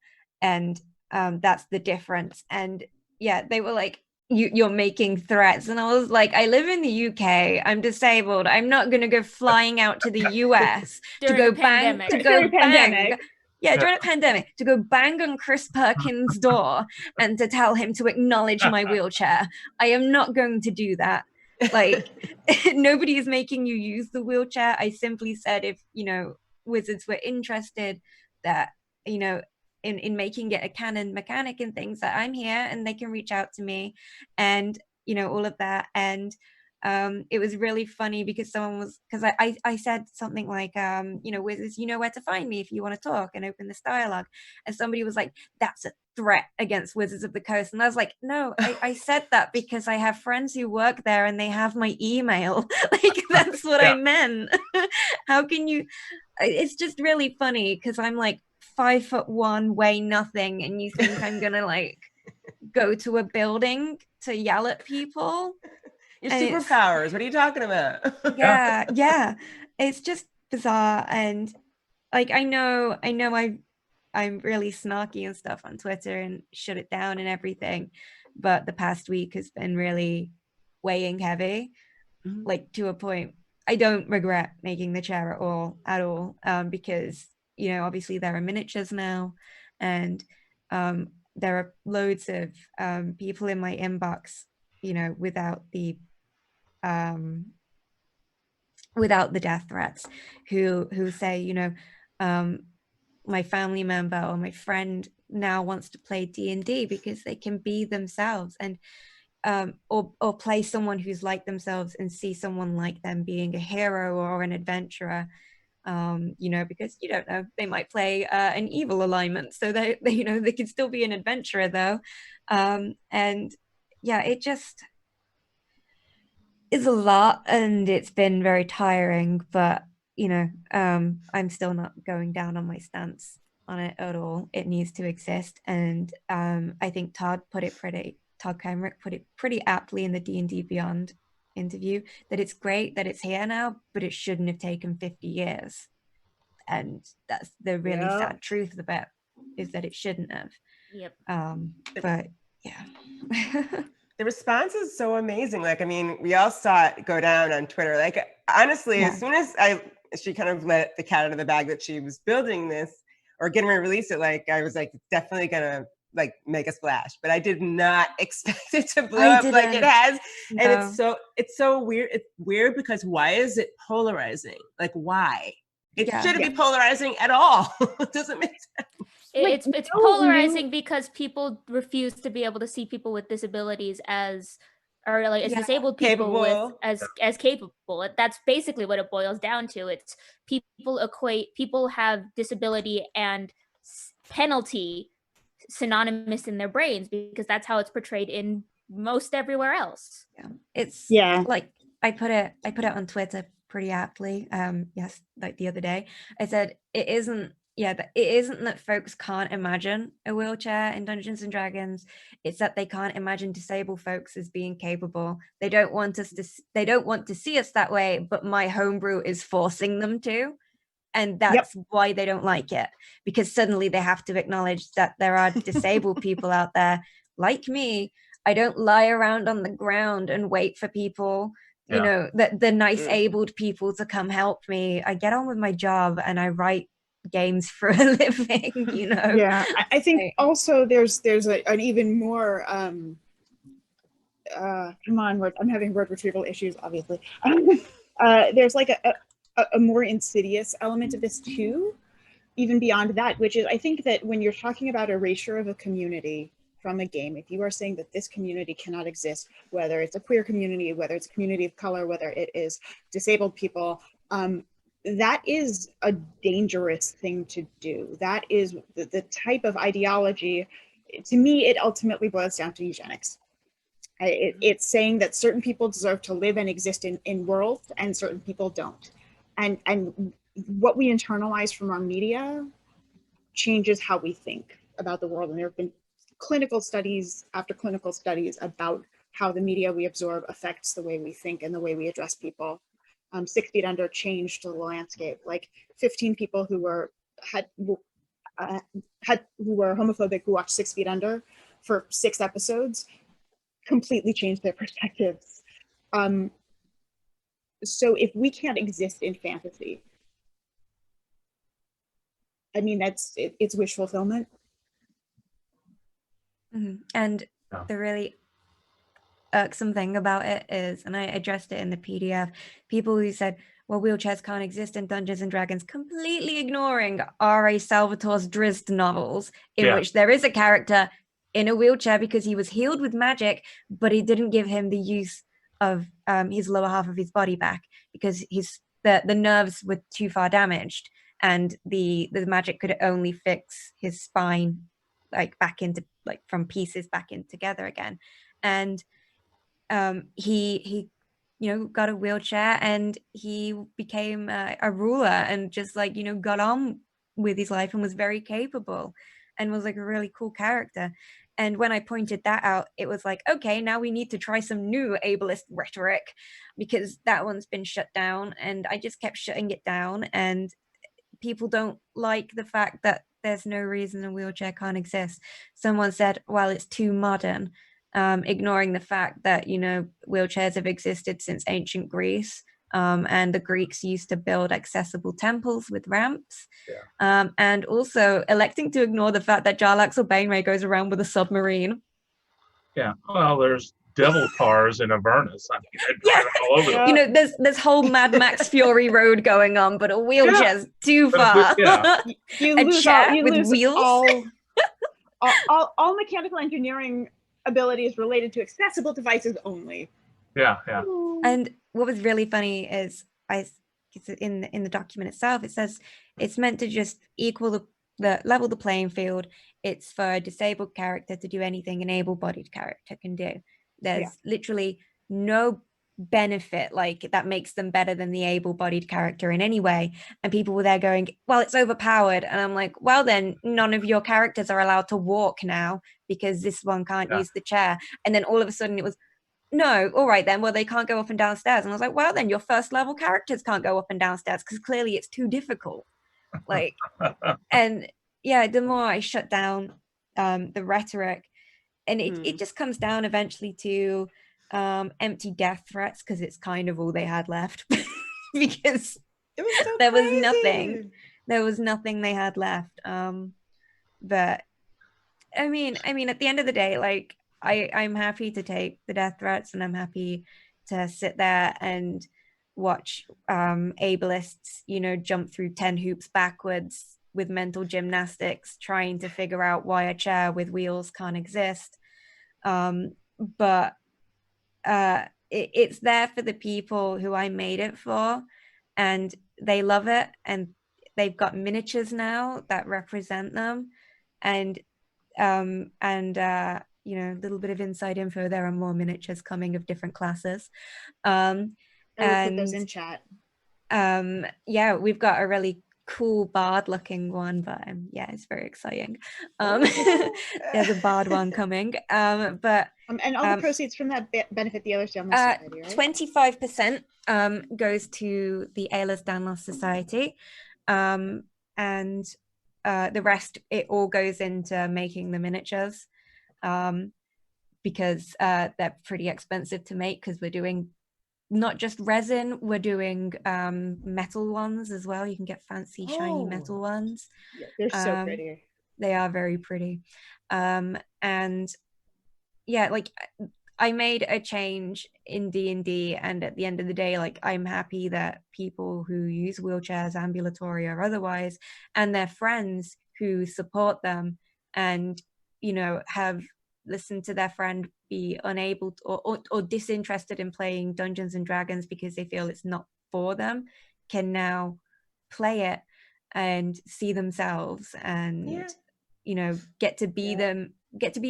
C: And that's the difference. And yeah, they were like, you're making threats. And I was like, I live in the UK. I'm disabled. I'm not going to go flying out to the US to go bang,
A: During a pandemic.
C: Yeah, during a pandemic, to go bang on Chris Perkins' door and to tell him to acknowledge my wheelchair. I am not going to do that. Like, nobody is making you use the wheelchair. I simply said, if, you know, Wizards were interested, that, you know, in making it a canon mechanic and things, that I'm here and they can reach out to me, and, you know, all of that. And it was really funny because someone was, because I said something like, you know, Wizards, you know where to find me if you want to talk and open this dialogue. And somebody was like, that's a threat against Wizards of the Coast. And I was like, no, I said that because I have friends who work there and they have my email. Like, that's what I meant. How can you, it's just really funny because I'm like 5'1", weigh nothing, and you think I'm gonna like go to a building to yell at people?
B: Your superpowers, what are you talking about?
C: yeah, it's just bizarre. And like, I know I'm really snarky and stuff on Twitter and shut it down and everything, but the past week has been really weighing heavy, like to a point. I don't regret making the chair at all, because, you know, obviously there are miniatures now, and there are loads of people in my inbox, you know, without the death threats, who say, you know, my family member or my friend now wants to play D&D because they can be themselves, and or play someone who's like themselves and see someone like them being a hero or an adventurer. You know, because you don't know, they might play an evil alignment, so they you know, they can still be an adventurer though. And yeah, it just is a lot, and it's been very tiring, but you know, I'm still not going down on my stance on it at all. It needs to exist. And I think Todd Kenrick put it pretty aptly in the D&D Beyond interview, that it's great that it's here now, but it shouldn't have taken 50 years. And that's the really sad truth of it, is that it shouldn't have.
E: Yep.
C: But yeah.
B: The response is so amazing. Like, I mean, we all saw it go down on Twitter. Like, honestly, as soon as she kind of let the cat out of the bag that she was building this or getting ready to release it, like, I was like, it's definitely gonna like make a splash. But I did not expect it to blow up like it has. No. And it's so weird. It's weird because why is it polarizing? Like, why? It shouldn't be polarizing at all. It doesn't make sense.
E: It's polarizing because people refuse to be able to see people with disabilities as disabled people with as capable. That's basically what it boils down to. It's people have disability and penalty synonymous in their brains, because that's how it's portrayed in most everywhere else.
C: It's like I put it on Twitter pretty aptly, like the other day. I said it isn't that folks can't imagine a wheelchair in Dungeons and Dragons. It's that they can't imagine disabled folks as being capable. They don't want to see us that way, but my homebrew is forcing them to. And that's why they don't like it, because suddenly they have to acknowledge that there are disabled people out there like me. I don't lie around on the ground and wait for people, you know, the nice abled people to come help me. I get on with my job and I write games for a living, you know.
A: Yeah, I think also there's an even more come on, I'm having word retrieval issues, obviously. There's like a more insidious element of this too, even beyond that, which is, I think that when you're talking about erasure of a community from a game, if you are saying that this community cannot exist, whether it's a queer community, whether it's a community of color, whether it is disabled people, that is a dangerous thing to do. That is the type of ideology, to me, it ultimately boils down to eugenics. It's saying that certain people deserve to live and exist in worlds and certain people don't. And what we internalize from our media changes how we think about the world. And there have been clinical studies after clinical studies about how the media we absorb affects the way we think and the way we address people. 6 Feet Under changed the landscape. Like 15 people who who were homophobic, who watched 6 Feet Under for 6 episodes, completely changed their perspectives. So if we can't exist in fantasy, I mean, it's wish fulfillment.
C: And
D: Yeah.
C: the really irksome thing about it is, and I addressed it in the PDF, people who said, well, wheelchairs can't exist in Dungeons and Dragons, completely ignoring R.A. Salvatore's Drizzt novels, in
D: Yeah.
C: which there is a character in a wheelchair because he was healed with magic, but he didn't give him the use of his lower half of his body back because the nerves were too far damaged, and the magic could only fix his spine back into from pieces back in together again. And he got a wheelchair, and he became a ruler and just got on with his life and was very capable and was a really cool character. And when I pointed that out, it was okay, now we need to try some new ableist rhetoric because that one's been shut down. And I just kept shutting it down, and people don't like the fact that there's no reason a wheelchair can't exist. Someone said, well, it's too modern, ignoring the fact that, wheelchairs have existed since ancient Greece, and the Greeks used to build accessible temples with ramps.
D: Yeah.
C: And also electing to ignore the fact that Jarlaxle Bainray goes around with a submarine.
D: Yeah. Well, there's devil cars in Avernus. I mean, they're driving all over the
A: Yeah.
C: There's whole Mad Max Fury Road going on, but a wheelchair's too far.
D: Yeah.
A: You
C: A
A: lose
C: chair
A: all, you
C: with
A: lose
C: wheels.
A: all mechanical engineering abilities related to accessible devices only.
D: Yeah. Yeah.
C: And what was really funny is in the document itself, it says it's meant to just equal the level the playing field. It's for a disabled character to do anything an able-bodied character can do. There's literally no benefit that makes them better than the able-bodied character in any way. And people were there going, well, it's overpowered. And I'm like, well, then none of your characters are allowed to walk now because this one can't use the chair. And then all of a sudden it was, no, all right then, well, they can't go up and downstairs. And I was like, well, then your first level characters can't go up and downstairs because clearly it's too difficult. And yeah, the more I shut down the rhetoric, and it just comes down eventually to empty death threats, because it's kind of all they had left. Because there was nothing they had left. But I mean at the end of the day, I'm happy to take the death threats, and I'm happy to sit there and watch ableists jump through 10 hoops backwards with mental gymnastics trying to figure out why a chair with wheels can't exist. But it's there for the people who I made it for, and they love it, and they've got miniatures now that represent them. And a little bit of inside info, there are more miniatures coming of different classes.
A: I will put those in chat.
C: We've got a really cool bard looking one, but it's very exciting. There's a bard one coming, but
A: and all the proceeds from that benefit the other Stanlos Society, right?
C: 25% goes to the Ayla's Danlos Society, and the rest, it all goes into making the miniatures, because they're pretty expensive to make, because we're doing not just resin, we're doing metal ones as well. You can get fancy shiny metal ones.
A: Yeah, they're so pretty.
C: They are very pretty. And yeah, I made a change in D&D, and at the end of the day, I'm happy that people who use wheelchairs, ambulatory or otherwise, and their friends who support them and have listened to their friend be unable to, or disinterested in playing Dungeons and Dragons because they feel it's not for them, can now play it and see themselves and get to be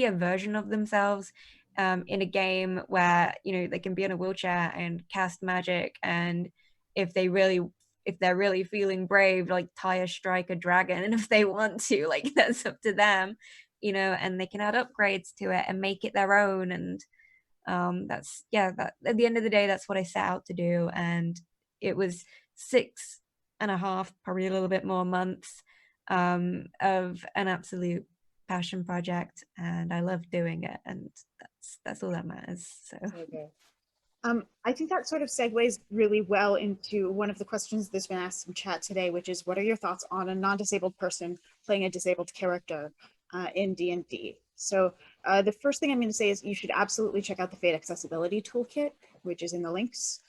C: a version of themselves in a game where they can be in a wheelchair and cast magic, and if they're really feeling brave, tie a strike a dragon, and if they want to, that's up to them, and they can add upgrades to it and make it their own. And that at the end of the day, that's what I set out to do. And it was 6.5, probably a little bit more months of an absolute passion project, and I love doing it, and that's all that matters. So
A: I think that sort of segues really well into one of the questions that's been asked in chat today, which is, what are your thoughts on a non-disabled person playing a disabled character in D&D? So the first thing I'm going to say is you should absolutely check out the Fate Accessibility Toolkit, which is in the links.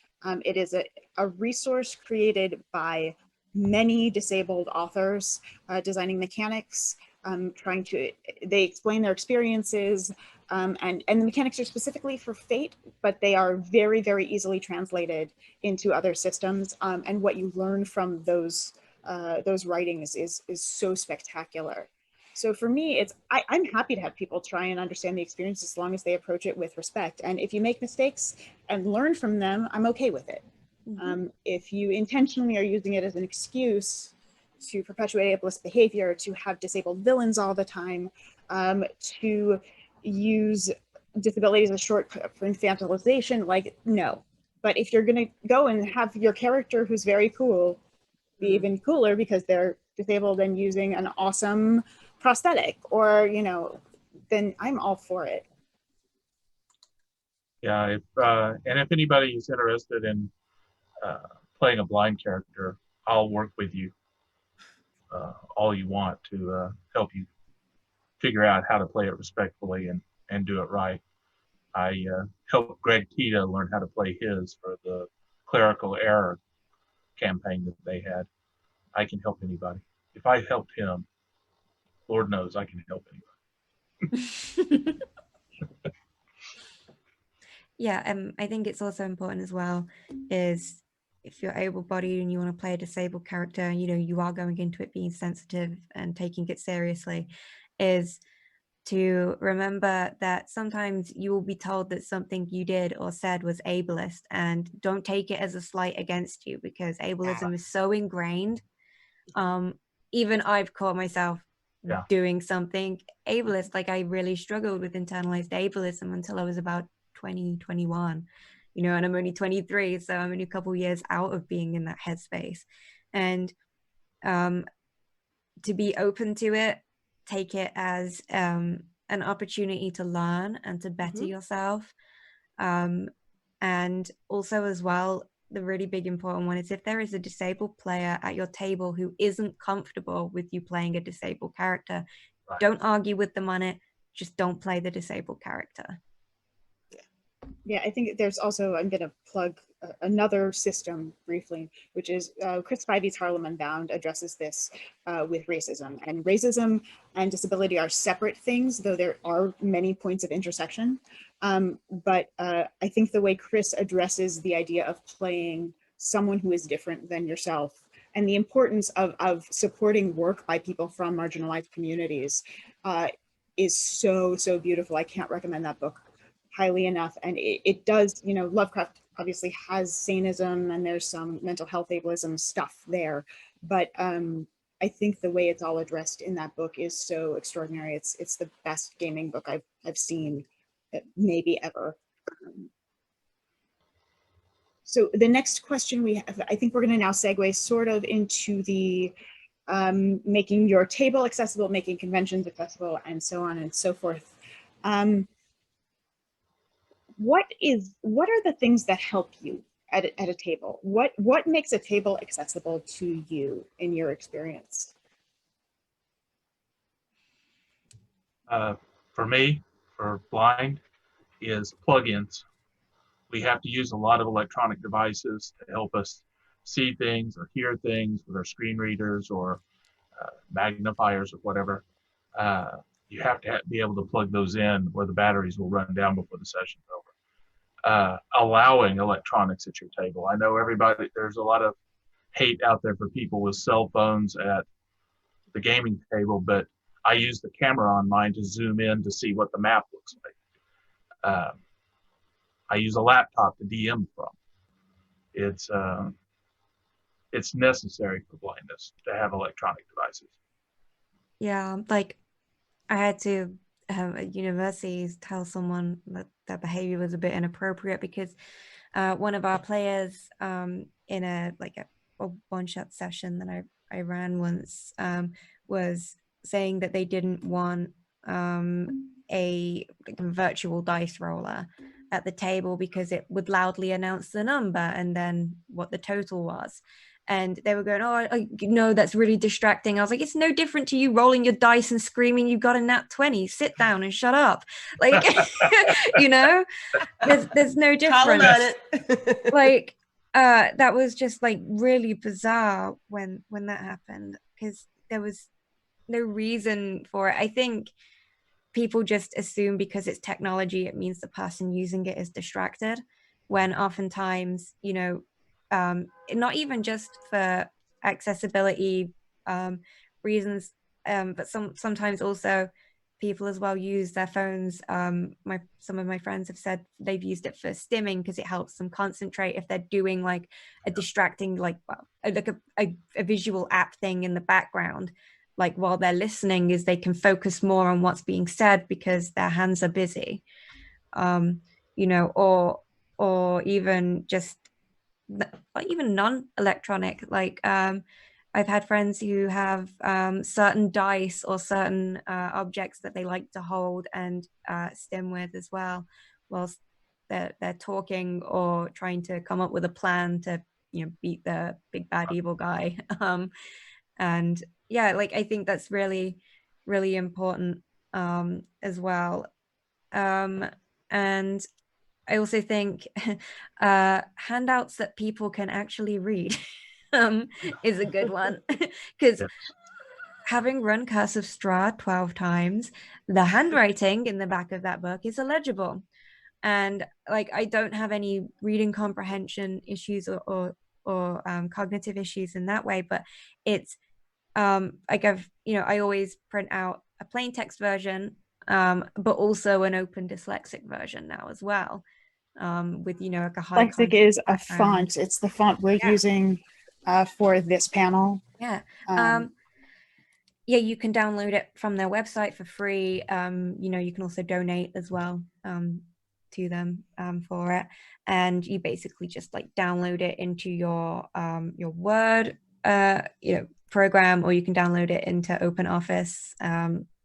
A: It is a resource created by many disabled authors designing mechanics, they explain their experiences, and the mechanics are specifically for Fate, but they are very, very easily translated into other systems. And what you learn from those writings is so spectacular. So for me, I'm happy to have people try and understand the experience as long as they approach it with respect. And if you make mistakes and learn from them, I'm okay with it. If you intentionally are using it as an excuse to perpetuate ableist behavior, to have disabled villains all the time, to use disabilities as a shortcut for infantilization, like, no. But if you're gonna go and have your character who's very cool be even cooler because they're disabled and using an awesome prosthetic, or, you know, then I'm all for it.
D: Yeah, and if anybody is interested in playing a blind character, I'll work with you all you want to help you figure out how to play it respectfully and do it right. I helped Greg Tita learn how to play his for the clerical error campaign that they had. I can help anybody. If I helped him, Lord knows I can help anybody.
C: yeah, I think it's also important as well is if you're able-bodied and you want to play a disabled character, you know, you are going into it being sensitive and taking it seriously, is to remember that sometimes you will be told that something you did or said was ableist, and don't take it as a slight against you, because ableism is so ingrained. Even I've caught myself doing something ableist. Like, I really struggled with internalized ableism until I was about 20, 21, you know, and I'm only 23, so I'm only a couple years out of being in that headspace. And to be open to it, take it as an opportunity to learn and to better yourself. And also as well, the really big important one is if there is a disabled player at your table who isn't comfortable with you playing a disabled character, don't argue with them on it. Just don't play the disabled character.
A: Yeah, I think there's also, I'm going to plug another system briefly, which is Chris Spivey's Harlem Unbound addresses this with racism. And racism and disability are separate things, though there are many points of intersection. But I think the way Chris addresses the idea of playing someone who is different than yourself and the importance of supporting work by people from marginalized communities is so, so beautiful. I can't recommend that book highly enough. And it does, you know, Lovecraft obviously has saneism and there's some mental health ableism stuff there, but I think the way it's all addressed in that book is so extraordinary. It's the best gaming book I've seen maybe ever. So the next question we have, I think we're going to now segue sort of into the making your table accessible, making conventions accessible, and so on and so forth. What are the things that help you at a table? What makes a table accessible to you in your experience?
D: For me, for blind, is plugins. We have to use a lot of electronic devices to help us see things or hear things with our screen readers or magnifiers or whatever. You have to be able to plug those in or the batteries will run down before the session's over. Allowing electronics at your table. I know there's a lot of hate out there for people with cell phones at the gaming table, but I use the camera on mine to zoom in to see what the map looks like. I use a laptop to DM from. It's necessary for blindness to have electronic devices.
C: Yeah, like I had to at university tell someone that their behavior was a bit inappropriate because one of our players in a one-shot session that I I ran once was saying that they didn't want a virtual dice roller at the table because it would loudly announce the number and then what the total was. And they were going, oh, no, that's really distracting. I was like, it's no different to you rolling your dice and screaming you got a nat 20. Sit down and shut up. Like, you know, there's no difference. Like, that was just like really bizarre when that happened, because there was no reason for it. I think people just assume because it's technology, it means the person using it is distracted, when oftentimes, you know, not even just for accessibility reasons, but sometimes also people as well use their phones. Some of my friends have said they've used it for stimming because it helps them concentrate if they're doing like a distracting, like a visual app thing in the background, like while they're listening, is they can focus more on what's being said because their hands are busy, you know, or even just even non-electronic, like I've had friends who have certain dice or certain objects that they like to hold and stim with as well, whilst they're talking or trying to come up with a plan to, you know, beat the big bad evil guy. And yeah, like I think that's really, really important as well. And I also think handouts that people can actually read is a good one, because having run Curse of Strahd 12 times, the handwriting in the back of that book is illegible. And like, I don't have any reading comprehension issues or cognitive issues in that way, but it's like I always print out a plain text version, but also an open dyslexic version now as well, with, you know, like a high
A: Dyslexic is a
C: background.
A: font. It's the font we're using for this panel.
C: Yeah. Yeah, you can download it from their website for free. You know, you can also donate as well to them for it, and you basically just like download it into your Word you know, program, or you can download it into OpenOffice.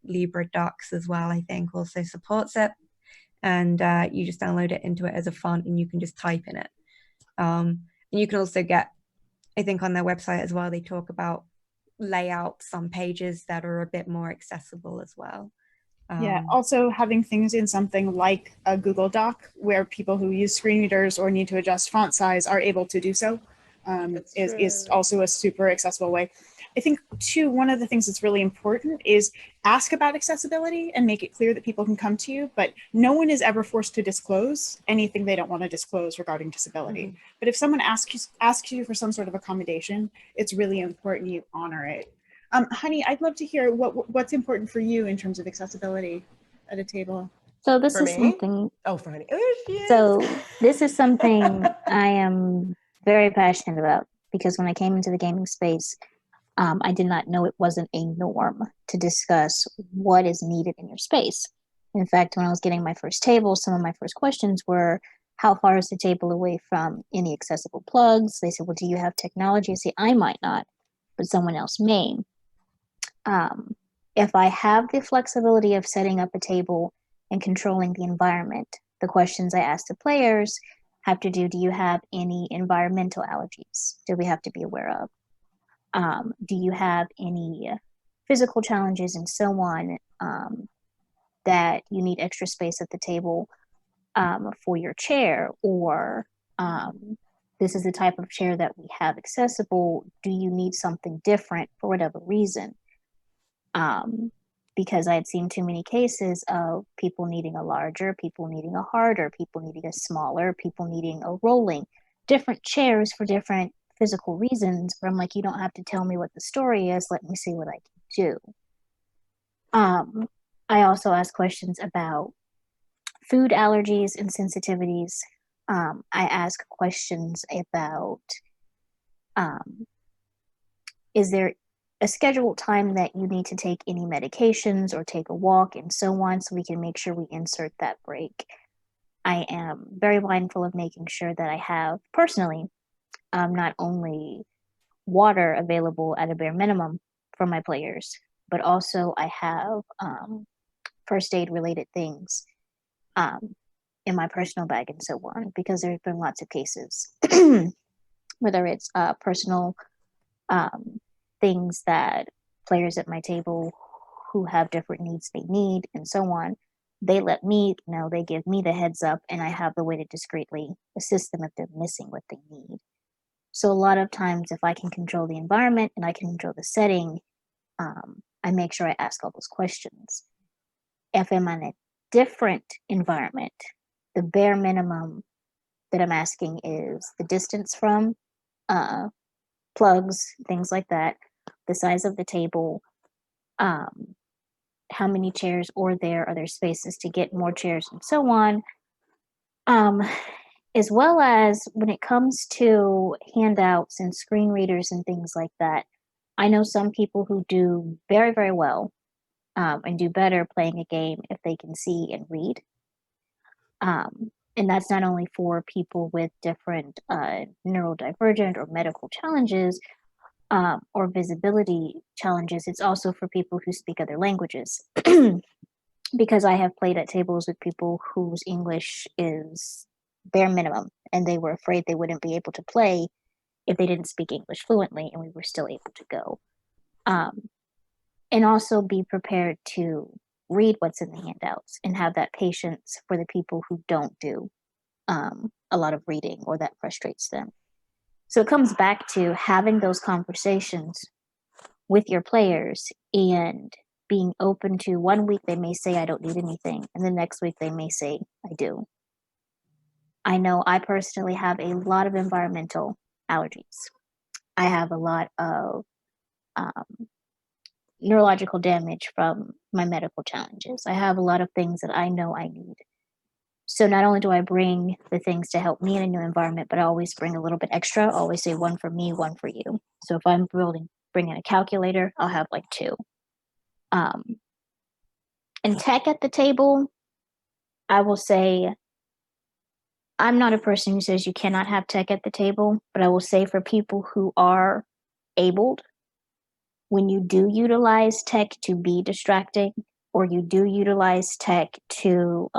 C: LibreDocs as well, I think, also supports it, and you just download it into it as a font, and you can just type in it. And you can also get, I think on their website as well, they talk about layout some pages that are a bit more accessible as well.
A: Yeah, also having things in something like a Google Doc where people who use screen readers or need to adjust font size are able to do so is also a super accessible way. I think too, one of the things that's really important is ask about accessibility and make it clear that people can come to you, but no one is ever forced to disclose anything they don't want to disclose regarding disability. Mm-hmm. But if someone asks you for some sort of accommodation, it's really important you honor it. Honey, I'd love to hear what's important for you in terms of accessibility at a table.
F: So this
B: For
F: is
B: me?
F: something.
B: Oh, for Honey. Oh,
F: so this is something I am very passionate about, because when I came into the gaming space, I did not know it wasn't a norm to discuss what is needed in your space. In fact, when I was getting my first table, some of my first questions were, how far is the table away from any accessible plugs? They said, well, do you have technology? I say, I might not, but someone else may. If I have the flexibility of setting up a table and controlling the environment, the questions I ask the players have to do you have any environmental allergies? Do we have to be aware of? Do you have any physical challenges and so on, that you need extra space at the table for your chair? Or this is the type of chair that we have accessible. Do you need something different for whatever reason? Because I had seen too many cases of people needing a larger, people needing a harder, people needing a smaller, people needing a rolling, different chairs for different physical reasons, but I'm like, you don't have to tell me what the story is. Let me see what I can do. I also ask questions about food allergies and sensitivities. I ask questions about, is there a scheduled time that you need to take any medications or take a walk and so on, so we can make sure we insert that break. I am very mindful of making sure that I have personally not only water available at a bare minimum for my players, but also I have first aid related things in my personal bag and so on, because there's been lots of cases, whether it's personal things that players at my table who have different needs they need and so on, they let me know, they give me the heads up, and I have the way to discreetly assist them if they're missing what they need. So a lot of times, if I can control the environment and I can control the setting, I make sure I ask all those questions. If I'm in a different environment, the bare minimum that I'm asking is the distance from plugs, things like that, the size of the table, how many chairs are there spaces to get more chairs, and so on. As well as when it comes to handouts and screen readers and things like that, I know some people who do very, very well and do better playing a game if they can see and read. And that's not only for people with different neurodivergent or medical challenges or visibility challenges, it's also for people who speak other languages. Because I have played at tables with people whose English is bare minimum, and they were afraid they wouldn't be able to play if they didn't speak English fluently, and we were still able to go. And also be prepared to read what's in the handouts and have that patience for the people who don't do a lot of reading or that frustrates them. So it comes back to having those conversations with your players and being open to, one week they may say I don't need anything, and the next week they may say I do. I know I personally have a lot of environmental allergies. I have a lot of neurological damage from my medical challenges. I have a lot of things that I know I need. So not only do I bring the things to help me in a new environment, but I always bring a little bit extra. I always say one for me, one for you. So if I'm bringing a calculator, I'll have like two. And tech at the table, I will say, I'm not a person who says you cannot have tech at the table, but I will say for people who are abled, when you do utilize tech to be distracting, or you do utilize tech to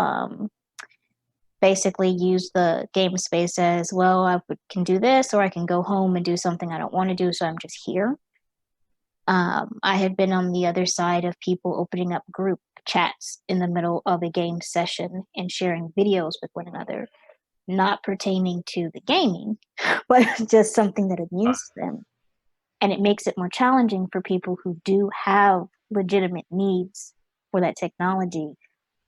F: basically use the game space as, well, I can do this, or I can go home and do something I don't want to do, so I'm just here. I have been on the other side of people opening up group chats in the middle of a game session and sharing videos with one another, not pertaining to the gaming, but just something that amuses them. And it makes it more challenging for people who do have legitimate needs for that technology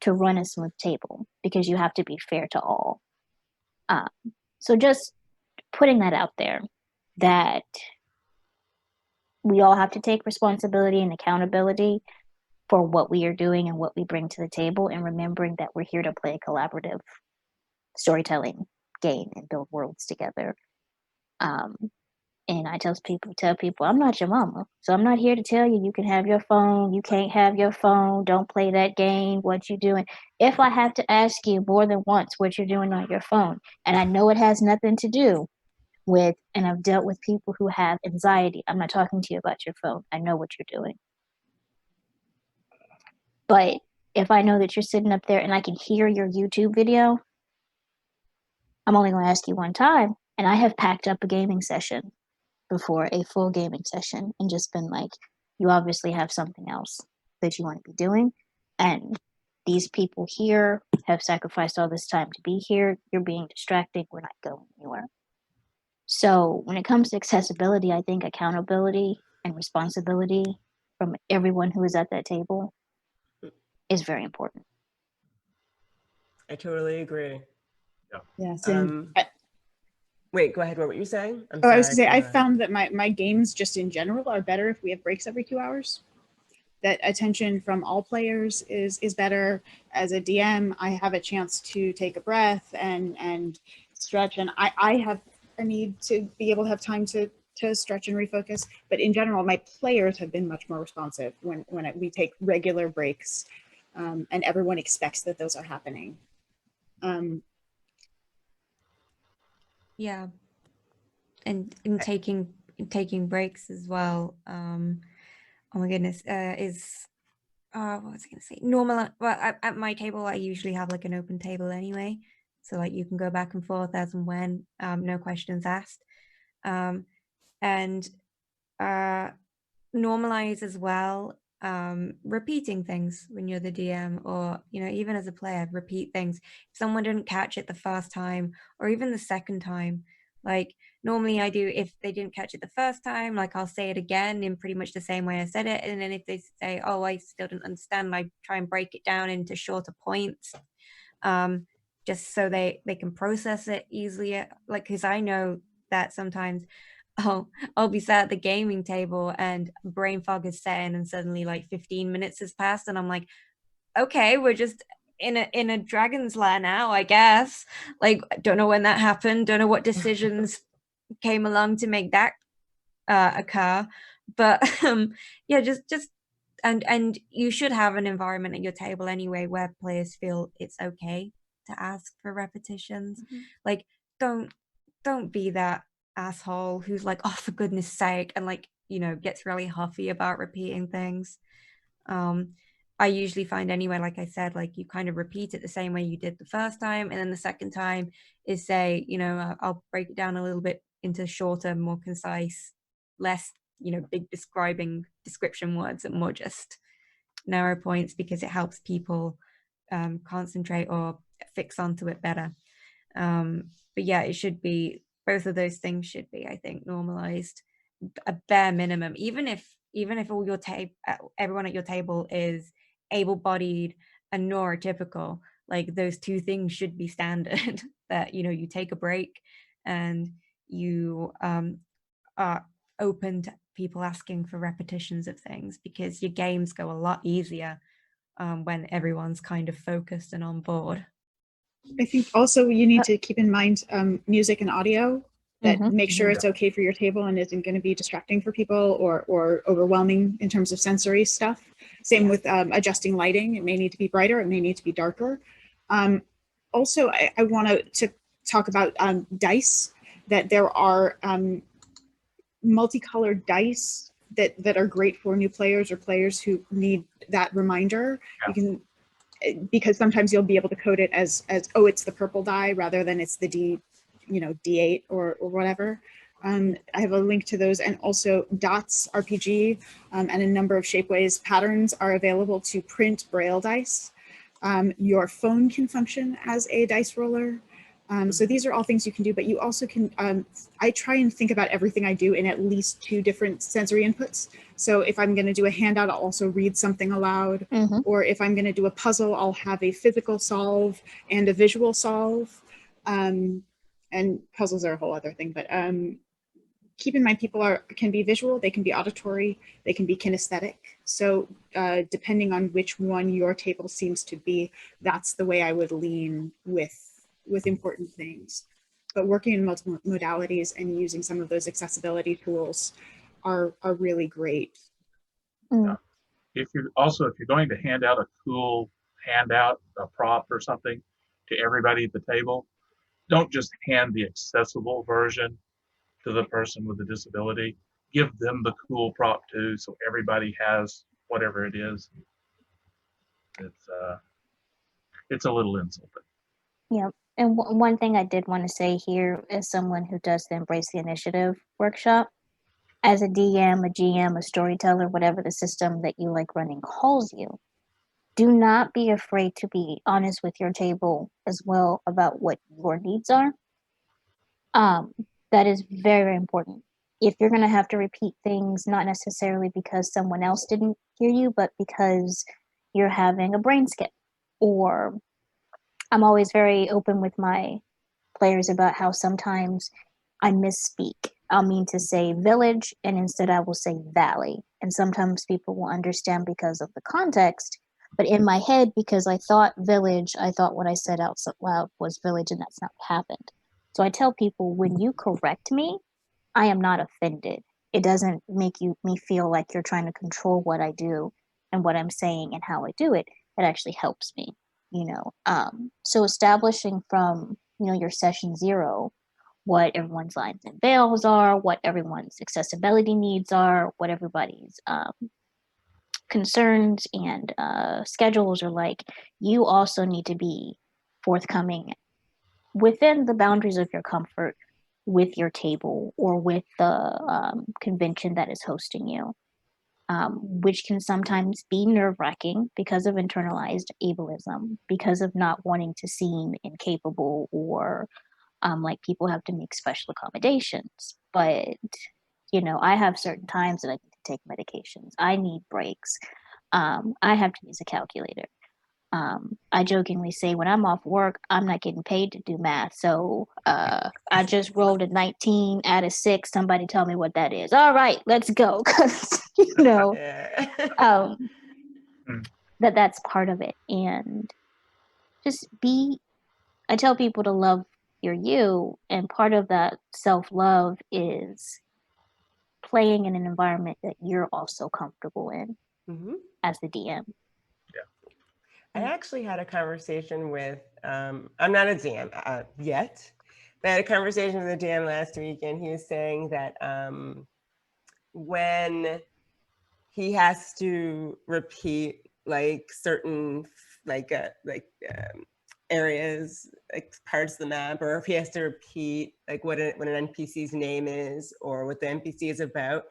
F: to run a smooth table, because you have to be fair to all. So just putting that out there, that we all have to take responsibility and accountability for what we are doing and what we bring to the table, and remembering that we're here to play a collaborative storytelling game and build worlds together. And I tell people, I'm not your mama, so I'm not here to tell you you can have your phone, you can't have your phone, don't play that game, what you doing. If I have to ask you more than once what you're doing on your phone, and I know it has nothing to do with, and I've dealt with people who have anxiety, I'm not talking to you about your phone. I know what you're doing. But if I know that you're sitting up there and I can hear your YouTube video, I'm only going to ask you one time. And I have packed up a gaming session before, a full gaming session, and just been like, you obviously have something else that you want to be doing. And these people here have sacrificed all this time to be here. You're being distracted. We're not going anywhere. So when it comes to accessibility, I think accountability and responsibility from everyone who is at that table is very important.
B: I totally agree.
A: Yes. And
B: Wait, go ahead. What were you saying?
A: I was gonna say, I found that my games just in general are better if we have breaks every 2 hours. That attention from all players is better. As a DM, I have a chance to take a breath and stretch, and I have a need to be able to have time to stretch and refocus. But in general, my players have been much more responsive when we take regular breaks, and everyone expects that those are happening.
C: Yeah. And in taking taking breaks as well. Oh my goodness, is what was I going to say? Normal. Well, at my table, I usually have like an open table anyway, so like you can go back and forth as and when, no questions asked, and normalize as well. Repeating things when you're the DM, or even as a player, repeat things. If someone didn't catch it the first time or even the second time, like normally I do, if they didn't catch it the first time, like I'll say it again in pretty much the same way I said it, and then if they say, oh, I still didn't understand, I try and break it down into shorter points, just so they can process it easier, like, because I know that sometimes I'll be sat at the gaming table and brain fog is set in, and suddenly like 15 minutes has passed and I'm like, okay, we're just in a dragon's lair now, I guess. Like, don't know when that happened, don't know what decisions came along to make that occur, but yeah, just and you should have an environment at your table anyway where players feel it's okay to ask for repetitions. Like, don't be that asshole who's like, oh, for goodness sake, and like, gets really huffy about repeating things. I usually find anyway, like I said, like you kind of repeat it the same way you did the first time, and then the second time is say, I'll break it down a little bit into shorter, more concise, less big description words, and more just narrow points, because it helps people concentrate or fix onto it better. But yeah, it should be, both of those things should be, I think, normalized, a bare minimum. Even if all your everyone at your table is able-bodied and neurotypical, like those two things should be standard. That you take a break and you are open to people asking for repetitions of things, because your games go a lot easier when everyone's kind of focused and on board.
A: I think also you need to keep in mind music and audio, that make sure it's okay for your table and isn't going to be distracting for people or overwhelming in terms of sensory stuff. Same with adjusting lighting. It may need to be brighter, it may need to be darker. Also, I want to talk about dice, that there are multicolored dice that are great for new players or players who need that reminder. You can, because sometimes you'll be able to code it as oh, it's the purple die rather than it's the D8 or whatever. I have a link to those, and also Dots RPG and a number of Shapeways patterns are available to print Braille dice. Your phone can function as a dice roller. So these are all things you can do, but you also can, I try and think about everything I do in at least 2 different sensory inputs. So if I'm going to do a handout, I'll also read something aloud. Or if I'm going to do a puzzle, I'll have a physical solve and a visual solve. And puzzles are a whole other thing, but keep in mind, people can be visual, they can be auditory, they can be kinesthetic. So depending on which one your table seems to be, that's the way I would lean with important things. But working in multiple modalities and using some of those accessibility tools are really great.
D: Yeah. If you're going to hand out a cool handout, a prop or something to everybody at the table, don't just hand the accessible version to the person with the disability. Give them the cool prop too, so everybody has whatever it is. It's a little insulting.
F: Yeah. And one thing I did want to say here, as someone who does the Embrace the Initiative workshop, as a DM, a GM, a storyteller, whatever the system that you like running calls you, do not be afraid to be honest with your table as well about what your needs are. That is very, very important. If you're going to have to repeat things, not necessarily because someone else didn't hear you, but because you're having a brain skip, or I'm always very open with my players about how sometimes I misspeak. I'll mean to say village, and instead I will say valley. And sometimes people will understand because of the context, but in my head, because I thought village, I thought what I said out loud was village, and that's not what happened. So I tell people, when you correct me, I am not offended. It doesn't make me feel like you're trying to control what I do and what I'm saying and how I do it. It actually helps me, So establishing from, your session 0 what everyone's lines and veils are, what everyone's accessibility needs are, what everybody's concerns and schedules are like. You also need to be forthcoming within the boundaries of your comfort with your table or with the convention that is hosting you, which can sometimes be nerve-wracking because of internalized ableism, because of not wanting to seem incapable or like people have to make special accommodations. But, you know, I have certain times that I need to take medications. I need breaks. I have to use a calculator. I jokingly say when I'm off work, I'm not getting paid to do math. So I just rolled a 19 out of 6. Somebody tell me what that is. All right, let's go. Because, you know, that's part of it. And just I tell people to love your you. And part of that self-love is playing in an environment that you're also comfortable in as the DM.
B: I actually had a conversation with, I'm not a DM yet, but I had a conversation with a DM last week, and he was saying that when he has to repeat like certain areas, like parts of the map, or if he has to repeat like what an NPC's name is or what the NPC is about,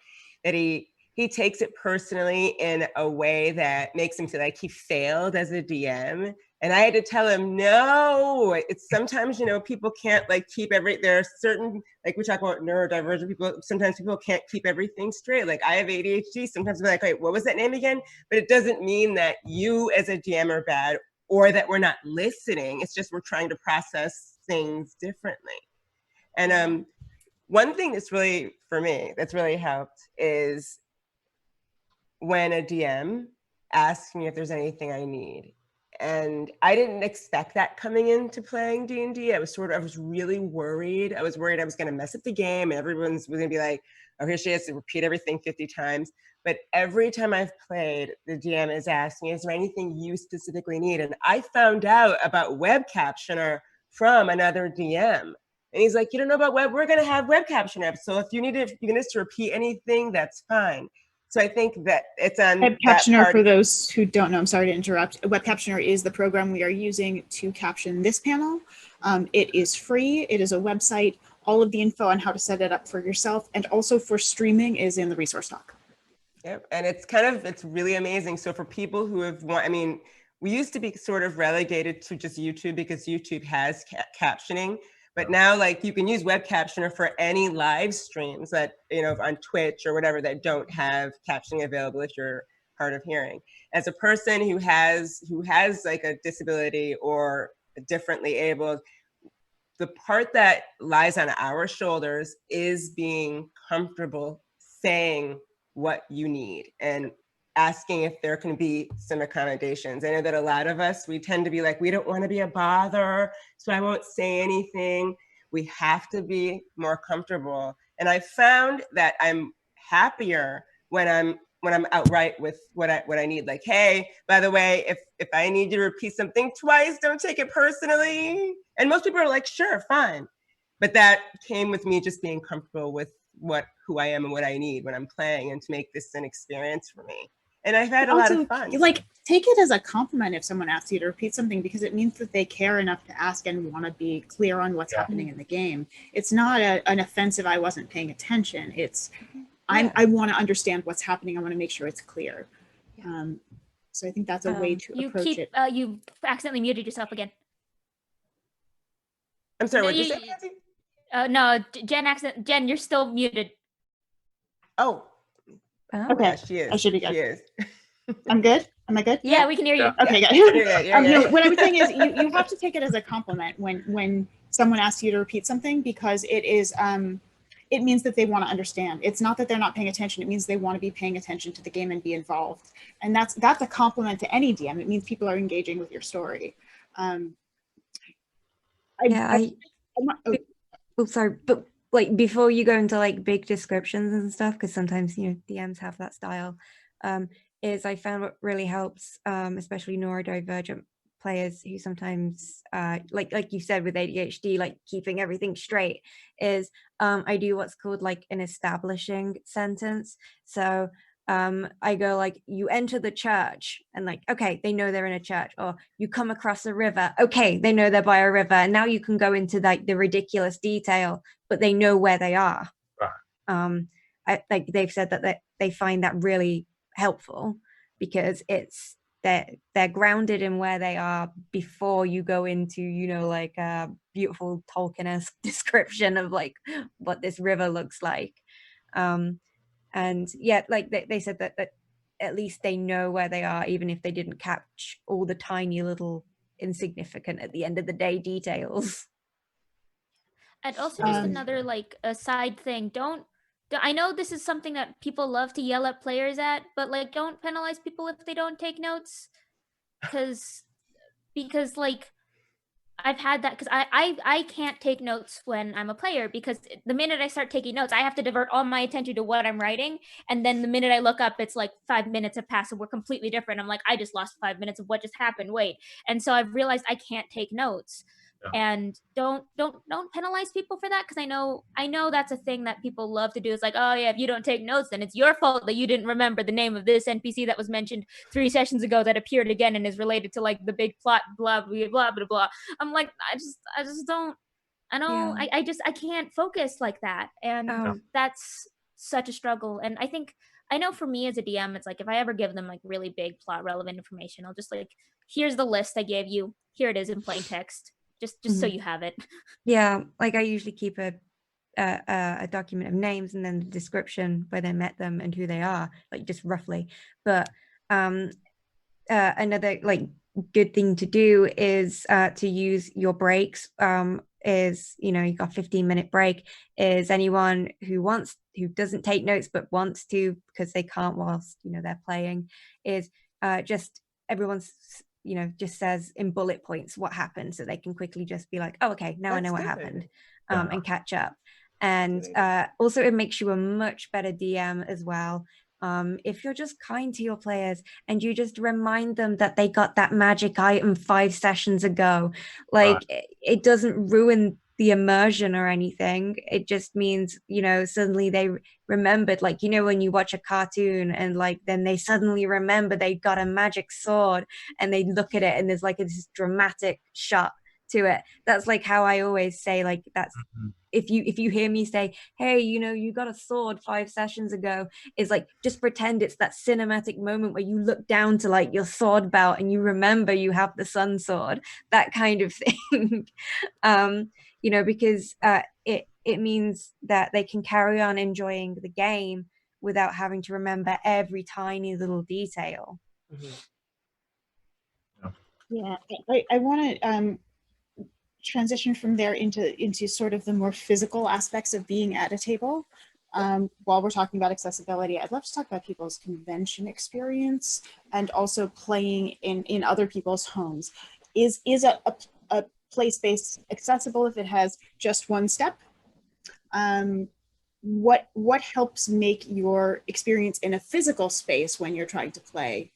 B: that he takes it personally in a way that makes him feel like he failed as a DM. And I had to tell him, no, it's sometimes, you know, people can't like keep there are certain, like we talk about neurodivergent people, sometimes people can't keep everything straight. Like I have ADHD, sometimes I'm like, wait, what was that name again? But it doesn't mean that you as a DM are bad or that we're not listening. It's just we're trying to process things differently. And one thing that's really, for me, that's really helped is when a DM asks me if there's anything I need. And I didn't expect that coming into playing D&D. I was really worried. I was worried I was going to mess up the game and everyone was going to be like, oh, here she has to repeat everything 50 times. But every time I've played, the DM is asking, is there anything you specifically need? And I found out about web captioner from another DM. And he's like, you don't know about web? We're going to have web captioner. So if you need to repeat anything, that's fine. So I think that it's on
A: Web Captioner, for those who don't know, I'm sorry to interrupt. Web Captioner is the program we are using to caption this panel. It is free. It is a website. All of the info on how to set it up for yourself and also for streaming is in the resource doc.
B: Yep, and it's really amazing. So for people who we used to be sort of relegated to just YouTube because YouTube has captioning. But now, like, you can use web captioner for any live streams that, you know, on Twitch or whatever that don't have captioning available if you're hard of hearing. As a person who has like a disability or differently abled, the part that lies on our shoulders is being comfortable saying what you need and asking if there can be some accommodations. I know that a lot of us, we tend to be like, we don't want to be a bother, so I won't say anything. We have to be more comfortable. And I found that I'm happier when I'm outright with what I need. Like, hey, by the way, if I need you to repeat something twice, don't take it personally. And most people are like, sure, fine. But that came with me just being comfortable with who I am and what I need when I'm playing and to make this an experience for me. And I've had a lot of fun.
A: Like, take it as a compliment if someone asks you to repeat something because it means that they care enough to ask and want to be clear on what's happening in the game. It's not an offensive, I wasn't paying attention. It's, I want to understand what's happening. I want to make sure it's clear. So I think that's a way to approach it.
E: You accidentally muted yourself again.
B: I'm sorry, what did you say, Nancy?
E: No, Jen, you're still muted.
B: Oh.
A: Okay,
B: yeah, she is.
A: I should be good.
B: She is.
A: I'm good? Am I good?
E: Yeah, we can hear you.
A: Okay, good. What I was saying is you have to take it as a compliment when someone asks you to repeat something because it is it means that they want to understand. It's not that they're not paying attention. It means they want to be paying attention to the game and be involved. And that's a compliment to any DM. It means people are engaging with your story.
C: Sorry, but like before you go into like big descriptions and stuff, because sometimes, you know, DMs have that style, is I found what really helps, especially neurodivergent players who sometimes like you said with ADHD, like keeping everything straight, is I do what's called like an establishing sentence. So I go like, you enter the church, and like, okay, they know they're in a church. Or you come across a river, okay, they know they're by a river. And now you can go into like the ridiculous detail, but they know where they are. Like they've said that they find that really helpful, because it's they're grounded in where they are before you go into, you know, like a beautiful Tolkien-esque description of like what this river looks like. And yeah, like they said that at least they know where they are, even if they didn't catch all the tiny little insignificant at the end of the day details.
E: And also just another like a side thing, I know this is something that people love to yell at players at, but like, don't penalize people if they don't take notes, because like I've had that, because I can't take notes when I'm a player, because the minute I start taking notes, I have to divert all my attention to what I'm writing, and then the minute I look up, it's like 5 minutes have passed and we're completely different. I'm like, I just lost 5 minutes of what just happened. Wait. And so I've realized I can't take notes. And don't penalize people for that, because I know that's a thing that people love to do. It's like, oh yeah, if you don't take notes, then it's your fault that you didn't remember the name of this NPC that was mentioned 3 sessions ago that appeared again and is related to like the big plot, blah blah blah blah blah. I'm like, I just don't, I can't focus like that, and that's such a struggle. And I know for me as a DM, it's like, if I ever give them like really big plot relevant information, I'll just like, here's the list I gave you, here it is in plain text. Just so you have it.
C: Yeah, like I usually keep a document of names and then the description where they met them and who they are, like just roughly. But another like good thing to do is to use your breaks. Is, you know, you got a 15-minute break. Is anyone who doesn't take notes but wants to, because they can't whilst, you know, they're playing, is just everyone's, you know, just says in bullet points what happened, so they can quickly just be like, oh, okay, now I know what happened, and catch up. And also it makes you a much better DM as well, if you're just kind to your players and you just remind them that they got that magic item 5 sessions ago. Like it doesn't ruin the immersion or anything. It just means, you know, suddenly they remembered, like, you know, when you watch a cartoon and like then they suddenly remember they got a magic sword and they look at it and there's like this dramatic shot to it. That's like how I always say, like, that's if you hear me say, hey, you know, you got a sword 5 sessions ago, it's like, just pretend it's that cinematic moment where you look down to like your sword belt and you remember you have the sun sword, that kind of thing. You know, because it means that they can carry on enjoying the game without having to remember every tiny little detail.
A: Yeah, I want to transition from there into sort of the more physical aspects of being at a table. While we're talking about accessibility, I'd love to talk about people's convention experience and also playing in other people's homes. Is a play space accessible if it has just one step? What helps make your experience in a physical space when you're trying to play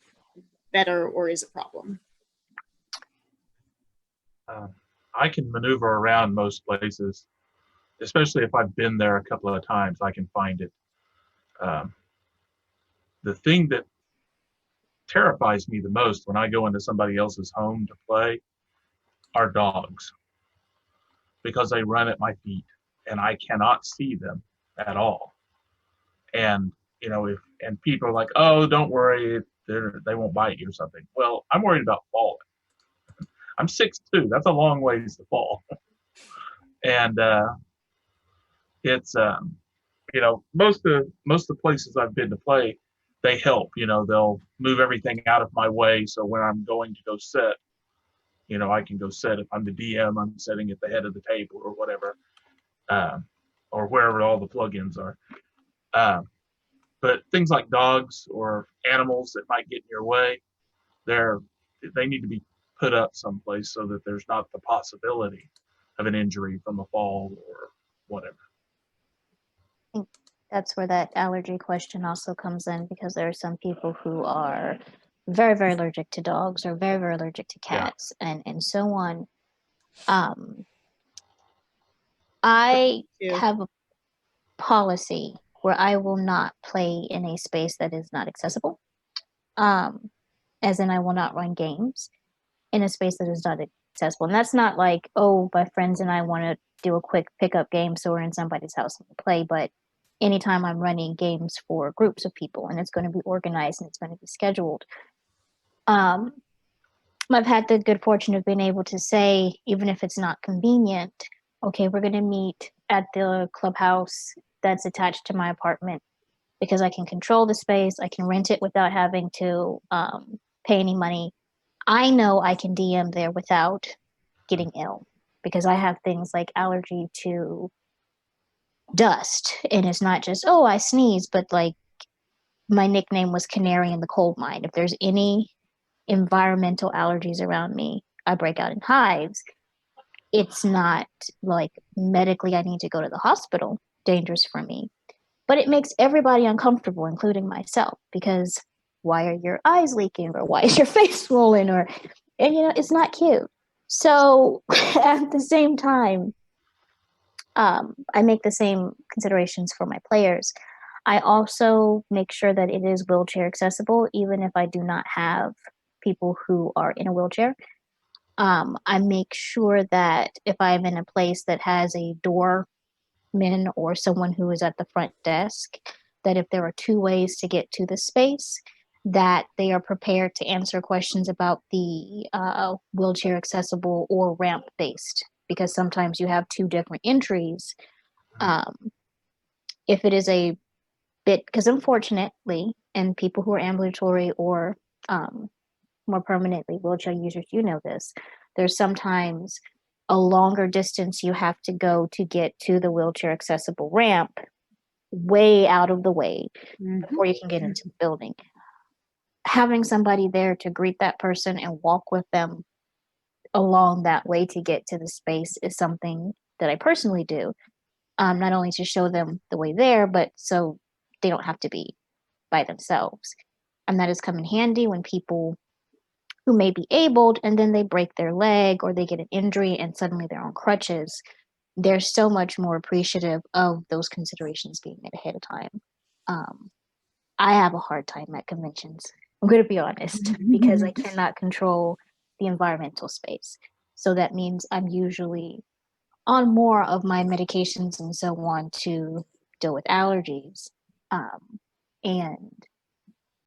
A: better, or is a problem?
D: I can maneuver around most places, especially if I've been there a couple of times. I can find it. The thing that terrifies me the most when I go into somebody else's home to play are dogs, because they run at my feet and I cannot see them at all. And, you know, and people are like, oh, don't worry, they won't bite you or something. Well, I'm worried about falling. I'm 6'2". That's a long ways to fall. And it's you know, most of the places I've been to play, they help. You know, they'll move everything out of my way, so when I'm going to go sit, you know, I can go sit. If I'm the DM, I'm sitting at the head of the table or whatever, or wherever all the plugins are. But things like dogs or animals that might get in your way, they need to be put up someplace so that there's not the possibility of an injury from a fall or whatever.
F: I think that's where that allergy question also comes in, because there are some people who are very, very allergic to dogs or very, very allergic to
D: Yeah.
F: cats and so on. I
A: Too.
F: have a policy where I will not play in a space that is not accessible. As in I will not run games in a space that is not accessible. And that's not like, oh, my friends and I want to do a quick pickup game, so we're in somebody's house and we play, but anytime I'm running games for groups of people and it's going to be organized and it's going to be scheduled, I've had the good fortune of being able to say, even if it's not convenient, okay, we're going to meet at the clubhouse that's attached to my apartment because I can control the space. I can rent it without having to pay any money. I know I can DM there without getting ill because I have things like allergy to dust. And it's not just, oh, I sneeze, but like my nickname was Canary in the Coal Mine. If there's any environmental allergies around me, I break out in hives. It's not like medically I need to go to the hospital, dangerous for me, but it makes everybody uncomfortable, including myself, because why are your eyes leaking or why is your face swollen and it's not cute. So at the same time, I make the same considerations for my players. I also make sure that it is wheelchair accessible, even if I do not have people who are in a wheelchair. I make sure that if I'm in a place that has a doorman or someone who is at the front desk, that if there are two ways to get to the space, that they are prepared to answer questions about the wheelchair accessible or ramp based, because sometimes you have two different entries. If it is a bit, because unfortunately, and people who are ambulatory or more permanently wheelchair users, you know this, there's sometimes a longer distance you have to go to get to the wheelchair accessible ramp, way out of the way before you can get into the building. Having somebody there to greet that person and walk with them along that way to get to the space is something that I personally do, not only to show them the way there, but so they don't have to be by themselves. And that has come in handy when people who may be abled and then they break their leg or they get an injury and suddenly they're on crutches. They're so much more appreciative of those considerations being made ahead of time. I have a hard time at conventions, I'm going to be honest, because I cannot control the environmental space. So that means I'm usually on more of my medications and so on to deal with allergies. And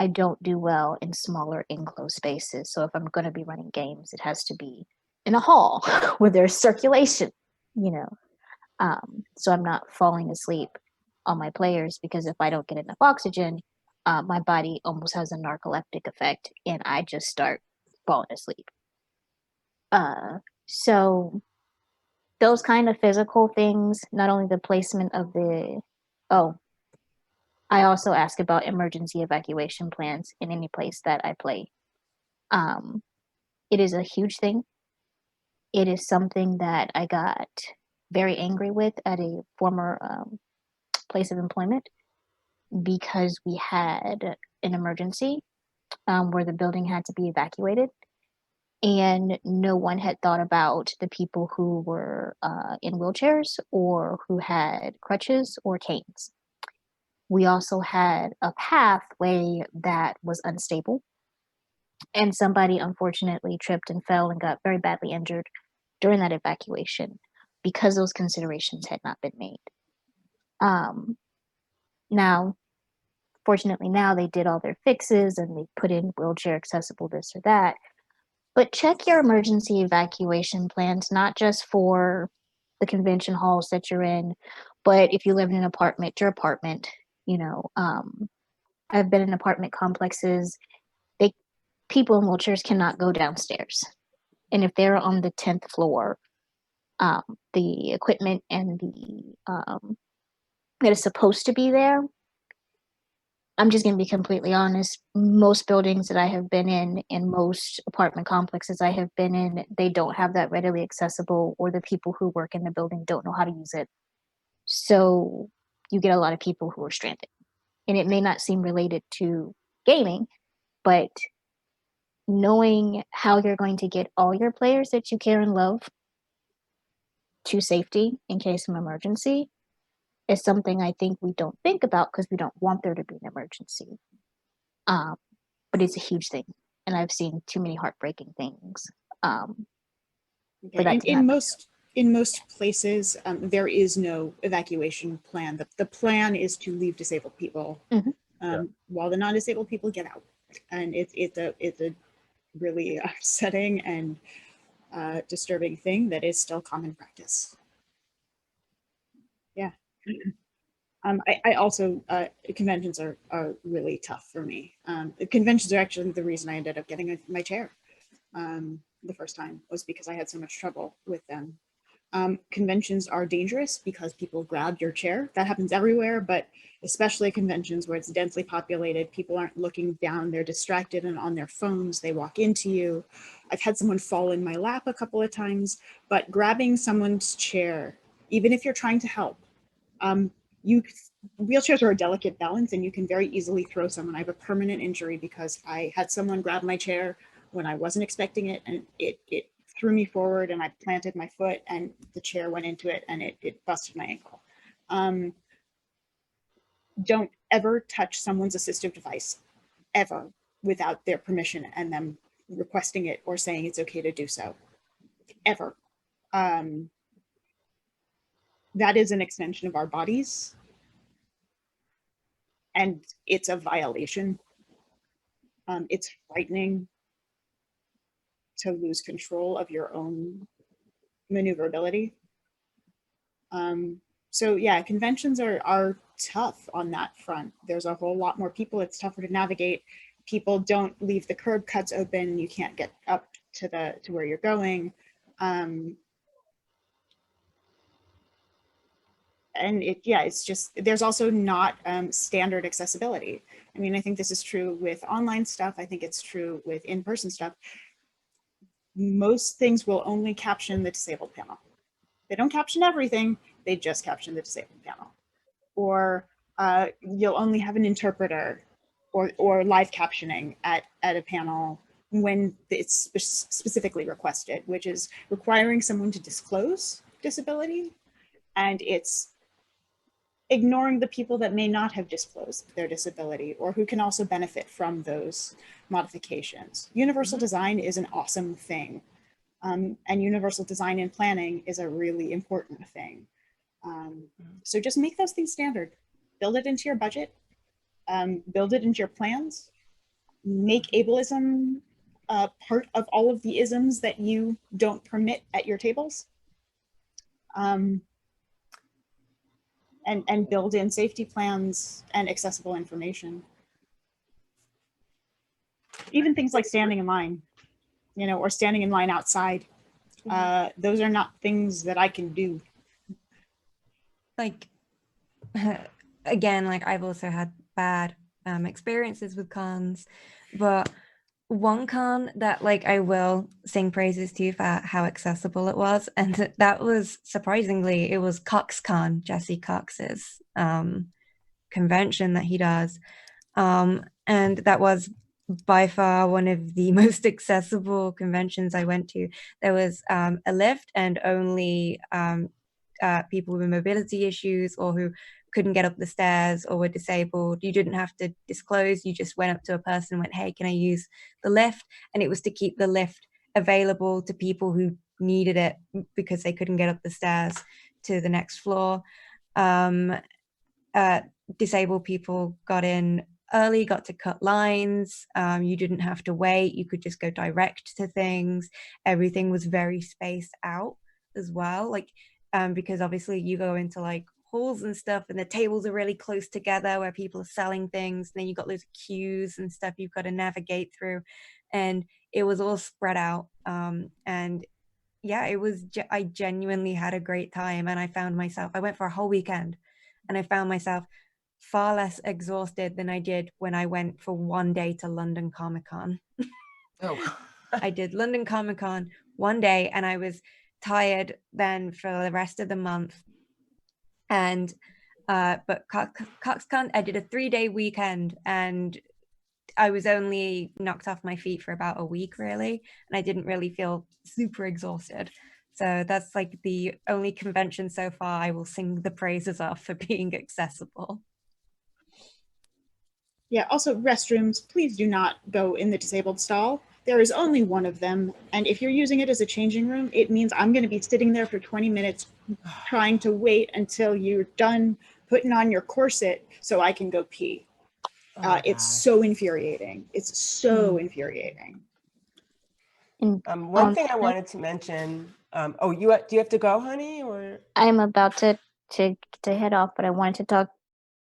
F: I don't do well in smaller enclosed spaces. So if I'm going to be running games, it has to be in a hall where there's circulation, you know. So I'm not falling asleep on my players, because if I don't get enough oxygen, my body almost has a narcoleptic effect and I just start falling asleep. So those kind of physical things, not only the placement of I also ask about emergency evacuation plans in any place that I play. It is a huge thing. It is something that I got very angry with at a former place of employment, because we had an emergency where the building had to be evacuated, and no one had thought about the people who were in wheelchairs or who had crutches or canes. We also had a pathway that was unstable, and somebody unfortunately tripped and fell and got very badly injured during that evacuation because those considerations had not been made. Now, fortunately, now they did all their fixes and they put in wheelchair accessible this or that. But check your emergency evacuation plans, not just for the convention halls that you're in, but if you live in an apartment, your apartment. I've been in apartment complexes. People in wheelchairs cannot go downstairs, and if they're on the 10th floor, the equipment and the that is supposed to be there. I'm just going to be completely honest. Most buildings that I have been in most apartment complexes I have been in, they don't have that readily accessible, or the people who work in the building don't know how to use it. So you get a lot of people who are stranded. And it may not seem related to gaming, but knowing how you're going to get all your players that you care and love to safety in case of emergency is something I think we don't think about because we don't want there to be an emergency. But it's a huge thing, and I've seen too many heartbreaking things.
A: Okay. In most places, there is no evacuation plan. The plan is to leave disabled people, while the non-disabled people get out, and it's a really upsetting and disturbing thing that is still common practice. Yeah. I also, conventions are really tough for me. Conventions are actually the reason I ended up getting my chair the first time, was because I had so much trouble with them. Conventions are dangerous because people grab your chair. That happens everywhere, but especially conventions where it's densely populated, people aren't looking down, they're distracted and on their phones, they walk into you. I've had someone fall in my lap a couple of times, but grabbing someone's chair, even if you're trying to help, wheelchairs are a delicate balance and you can very easily throw someone. I have a permanent injury because I had someone grab my chair when I wasn't expecting it, and it threw me forward, and I planted my foot and the chair went into it, and it busted my ankle. Don't ever touch someone's assistive device, ever, without their permission and them requesting it or saying it's okay to do so, ever. That is an extension of our bodies, and it's a violation. It's frightening to lose control of your own maneuverability. So yeah, conventions are tough on that front. There's a whole lot more people. It's tougher to navigate. People don't leave the curb cuts open. You can't get up to where you're going. And it's just, there's also not standard accessibility. I mean, I think this is true with online stuff. I think it's true with in-person stuff. Most things will only caption the disabled panel. They don't caption everything, they just caption the disabled panel. Or you'll only have an interpreter or live captioning at a panel when it's specifically requested, which is requiring someone to disclose disability, and it's ignoring the people that may not have disclosed their disability or who can also benefit from those modifications. Universal design is an awesome thing. And universal design in planning is a really important thing. So just make those things standard. Build it into your budget. Build it into your plans. Make ableism part of all of the isms that you don't permit at your tables. And build in safety plans and accessible information. Even things like standing in line, or standing in line outside. Those are not things that I can do.
C: Like, again, like I've also had bad experiences with cons, but one con that like I will sing praises to for how accessible it was, and that was surprisingly, it was CoxCon, Jesse Cox's convention that he does, and that was by far one of the most accessible conventions I went to. There was a lift, and only people with mobility issues or who couldn't get up the stairs or were disabled, you didn't have to disclose. You just went up to a person and went, hey, can I use the lift? And it was to keep the lift available to people who needed it because they couldn't get up the stairs to the next floor. Disabled people got in early, got to cut lines. You didn't have to wait. You could just go direct to things. Everything was very spaced out as well. Like, because obviously you go into like halls and stuff and the tables are really close together where people are selling things, and then you've got those queues and stuff you've got to navigate through, and it was all spread out. And yeah, it was, I genuinely had a great time, and I went for a whole weekend, and I found myself far less exhausted than I did when I went for one day to London Comic Con.
G: Oh.
C: I did London Comic Con one day, and I was tired then for the rest of the month. And but CoxCon, I did a 3-day weekend, and I was only knocked off my feet for about a week, really, and I didn't really feel super exhausted. So that's like the only convention so far I will sing the praises of for being accessible.
A: Yeah, also restrooms, please do not go in the disabled stall. There is only one of them, and if you're using it as a changing room, it means I'm going to be sitting there for 20 minutes trying to wait until you're done putting on your corset so I can go pee. It's so infuriating. It's so infuriating.
F: And
B: One thing I wanted to mention. Do you have to go, honey, or?
F: I'm about to head off, but I wanted to talk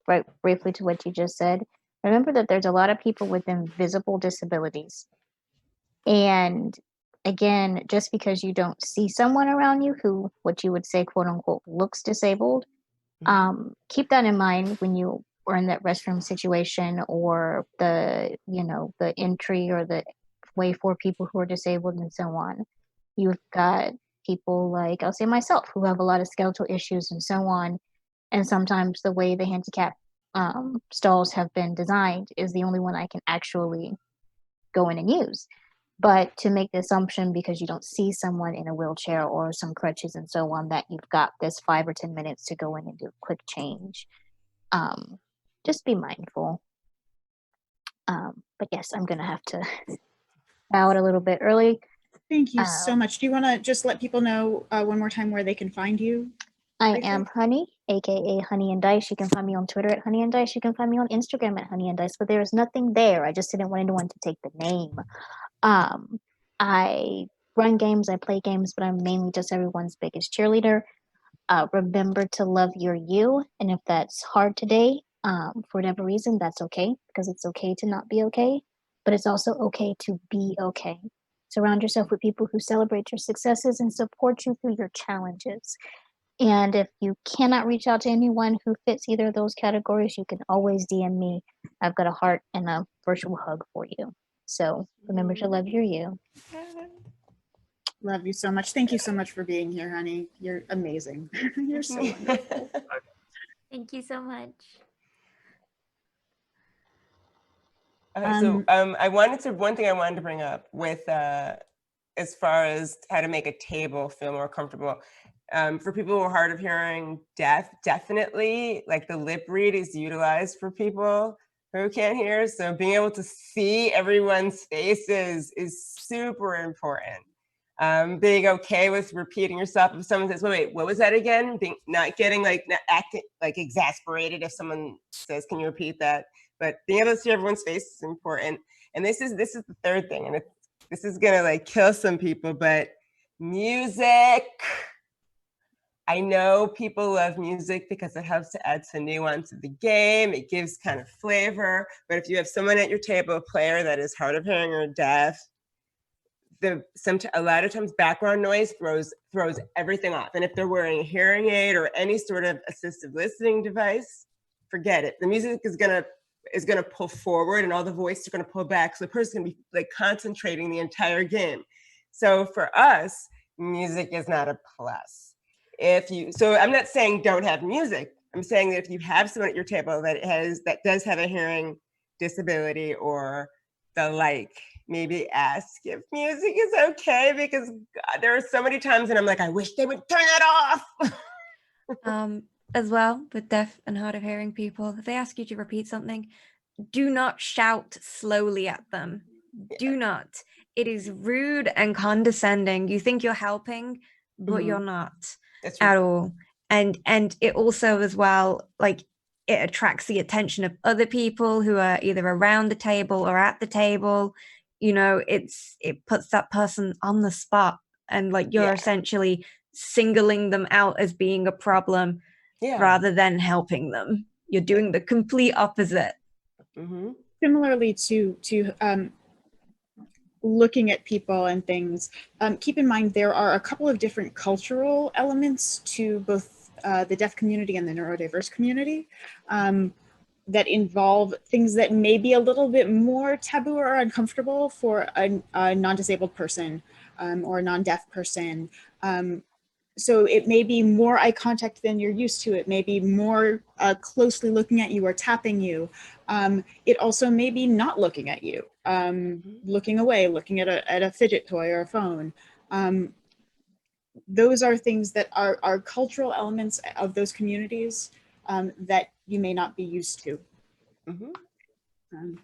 F: right briefly to what you just said. Remember that there's a lot of people with invisible disabilities. And again, just because you don't see someone around you who, what you would say, quote unquote, looks disabled, keep that in mind when you are in that restroom situation, or the entry or the way for people who are disabled and so on. You've got people like, I'll say myself, who have a lot of skeletal issues and so on. And sometimes the way the handicap stalls have been designed is the only one I can actually go in and use. But to make the assumption because you don't see someone in a wheelchair or some crutches and so on that you've got this 5 or 10 minutes to go in and do a quick change, just be mindful. But yes, I'm going to have to bow out a little bit early.
A: Thank you so much. Do you want to just let people know one more time where they can find you?
F: I am Honey, aka Honey and Dice. You can find me on Twitter at Honey and Dice. You can find me on Instagram at Honey and Dice, but there is nothing there. I just didn't want anyone to take the name. I run games, I play games, but I'm mainly just everyone's biggest cheerleader. Remember to love your you, and if that's hard today, for whatever reason, that's okay, because it's okay to not be okay, but it's also okay to be okay. Surround yourself with people who celebrate your successes and support you through your challenges. And if you cannot reach out to anyone who fits either of those categories, you can always DM me. I've got a heart and a virtual hug for you. So remember to love your you.
A: Love you so much. Thank you so much for being here, honey. You're amazing. You're so wonderful.
E: Thank you so much.
B: One thing I wanted to bring up with as far as how to make a table feel more comfortable. For people who are hard of hearing, definitely like the lip read is utilized for people who can't hear. So being able to see everyone's faces is super important. Being okay with repeating yourself. If someone says, wait, what was that again? Not acting like exasperated if someone says, can you repeat that? But being able to see everyone's face is important. And this is the third thing. And this is gonna like kill some people, but music. I know people love music because it helps to add some nuance to the game. It gives kind of flavor. But if you have someone at your table, a player that is hard of hearing or deaf, a lot of times background noise throws everything off. And if they're wearing a hearing aid or any sort of assistive listening device, forget it. The music is gonna pull forward, and all the voices are gonna pull back. So the person's gonna be like concentrating the entire game. So for us, music is not a plus. So I'm not saying don't have music. I'm saying that if you have someone at your table that does have a hearing disability or the like, maybe ask if music is okay, because God, there are so many times and I'm like, I wish they would turn that off.
C: As well, with deaf and hard of hearing people, if they ask you to repeat something, do not shout slowly at them. Yeah. Do not. It is rude and condescending. You think you're helping, but you're not at all. And it also as well, like, it attracts the attention of other people who are either around the table or at the table. You know, it puts that person on the spot, and like you're essentially singling them out as being a problem rather than helping them. You're doing the complete opposite.
B: Mm-hmm.
A: Similarly to looking at people and things, keep in mind there are a couple of different cultural elements to both the deaf community and the neurodiverse community that involve things that may be a little bit more taboo or uncomfortable for a non-disabled person or a non-deaf person. So it may be more eye contact than you're used to. It may be more closely looking at you or tapping you. It also may be not looking at you, looking away, looking at a fidget toy or a phone. Those are things that are cultural elements of those communities that you may not be used to.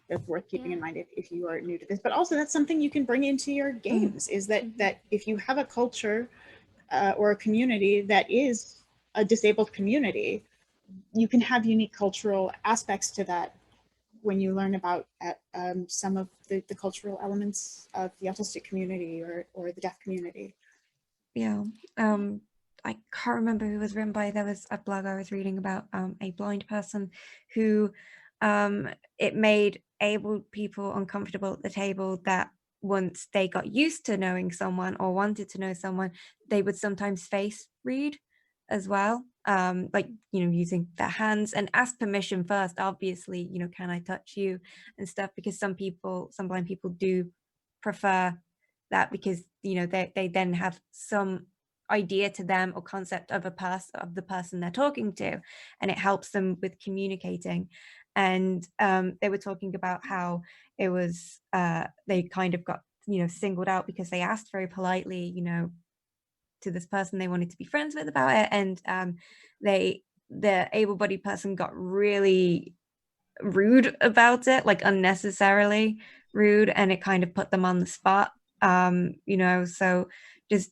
A: That's worth keeping in mind if you are new to this. But also that's something you can bring into your games, is that if you have a culture or a community that is a disabled community, you can have unique cultural aspects to that when you learn about some of the cultural elements of the autistic community or the deaf community.
C: Yeah. I can't remember who it was written by. There was a blog I was reading about a blind person who it made able people uncomfortable at the table, that once they got used to knowing someone or wanted to know someone, they would sometimes face read as well, like, you know, using their hands and ask permission first, obviously, you know, can I touch you and stuff, because some blind people do prefer that, because, you know, they then have some idea to them or concept of the person they're talking to, and it helps them with communicating. And they were talking about how it was they kind of got, you know, singled out because they asked very politely, you know, to this person they wanted to be friends with about it, and the able-bodied person got really rude about it, like unnecessarily rude, and it kind of put them on the spot. You know, so just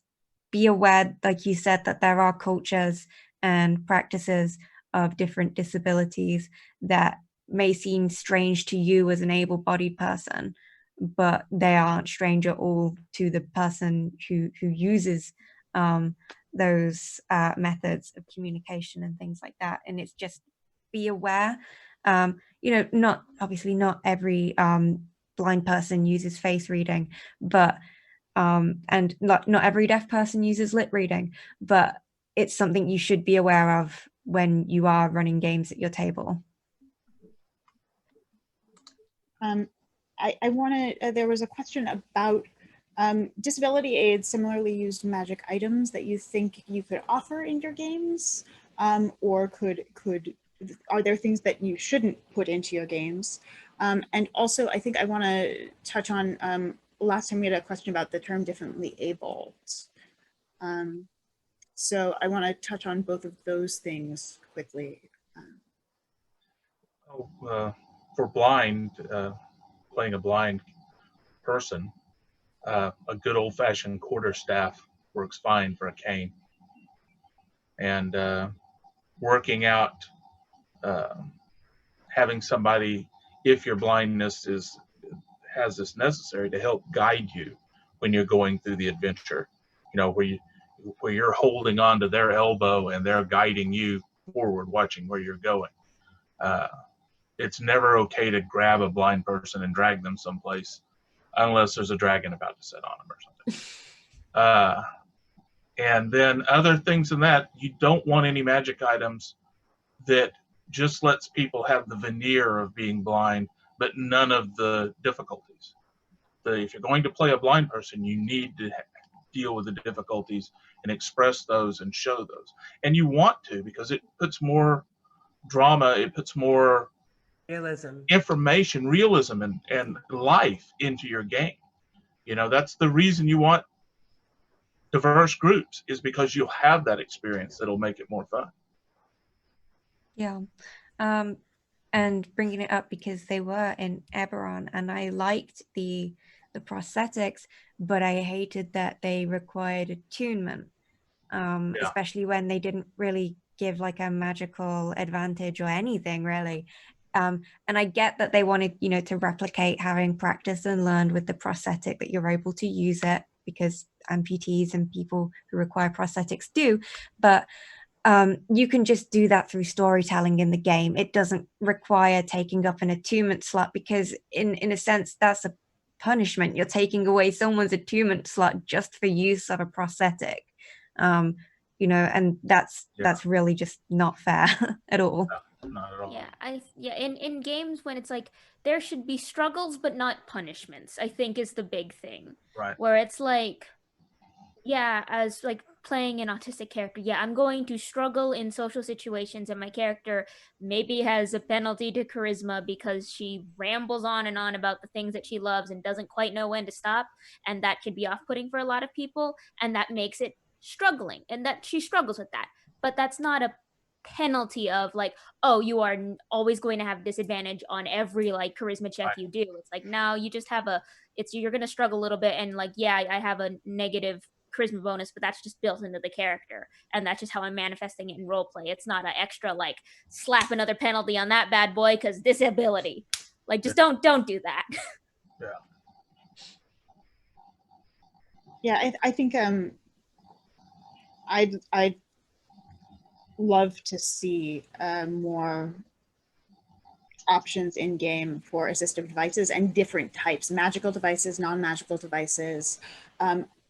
C: be aware, like you said, that there are cultures and practices of different disabilities that may seem strange to you as an able-bodied person, but they aren't strange at all to the person who uses those methods of communication and things like that. And it's just be aware. You know, not every blind person uses face reading, but and not every deaf person uses lip reading, but it's something you should be aware of when you are running games at your table.
A: I want to, there was a question about disability aids, similarly used magic items that you think you could offer in your games, or are there things that you shouldn't put into your games? And also, I think I want to touch on, last time we had a question about the term differently abled. So I want to touch on both of those things quickly.
D: For blind, playing a blind person, a good old-fashioned quarterstaff works fine for a cane. And working out, having somebody, if your blindness has this necessary, to help guide you when you're going through the adventure, you know, where you're holding on to their elbow and they're guiding you forward, watching where you're going. It's never okay to grab a blind person and drag them someplace unless there's a dragon about to set on them or something. And then other things than that, you don't want any magic items that just lets people have the veneer of being blind, but none of the difficulties. If you're going to play a blind person, you need to deal with the difficulties and express those and show those. And you want to, because it puts more drama, it puts more realism and life into your game. You know, that's the reason you want diverse groups, is because you'll have that experience that'll make it more fun.
C: Yeah. And bringing it up because they were in Eberron, and I liked the prosthetics, but I hated that they required attunement, especially when they didn't really give like a magical advantage or anything really. And I get that they wanted, you know, to replicate having practiced and learned with the prosthetic, that you're able to use it, because amputees and people who require prosthetics do, but you can just do that through storytelling in the game. It doesn't require taking up an attunement slot, because in a sense that's a punishment. You're taking away someone's attunement slot just for use of a prosthetic, you know, and that's really just not fair at all.
D: No, not at all.
E: Yeah, in games when it's like there should be struggles but not punishments, I think is the big thing.
D: Right.
E: Where it's like, yeah, as like playing an autistic character, yeah, I'm going to struggle in social situations, and my character maybe has a penalty to charisma because she rambles on and on about the things that she loves and doesn't quite know when to stop, and that could be off-putting for a lot of people, and that makes it struggling, and that she struggles with that. But that's not a penalty of like, oh, you are always going to have disadvantage on every like charisma check you do. It's like, no, you just have you're going to struggle a little bit, and like, yeah, I have a negative charisma bonus, but that's just built into the character, and that's just how I'm manifesting it in roleplay. It's not an extra like slap another penalty on that bad boy because disability. Like, just don't do that.
A: Yeah, I think I'd love to see more options in game for assistive devices and different types, magical devices, non-magical devices,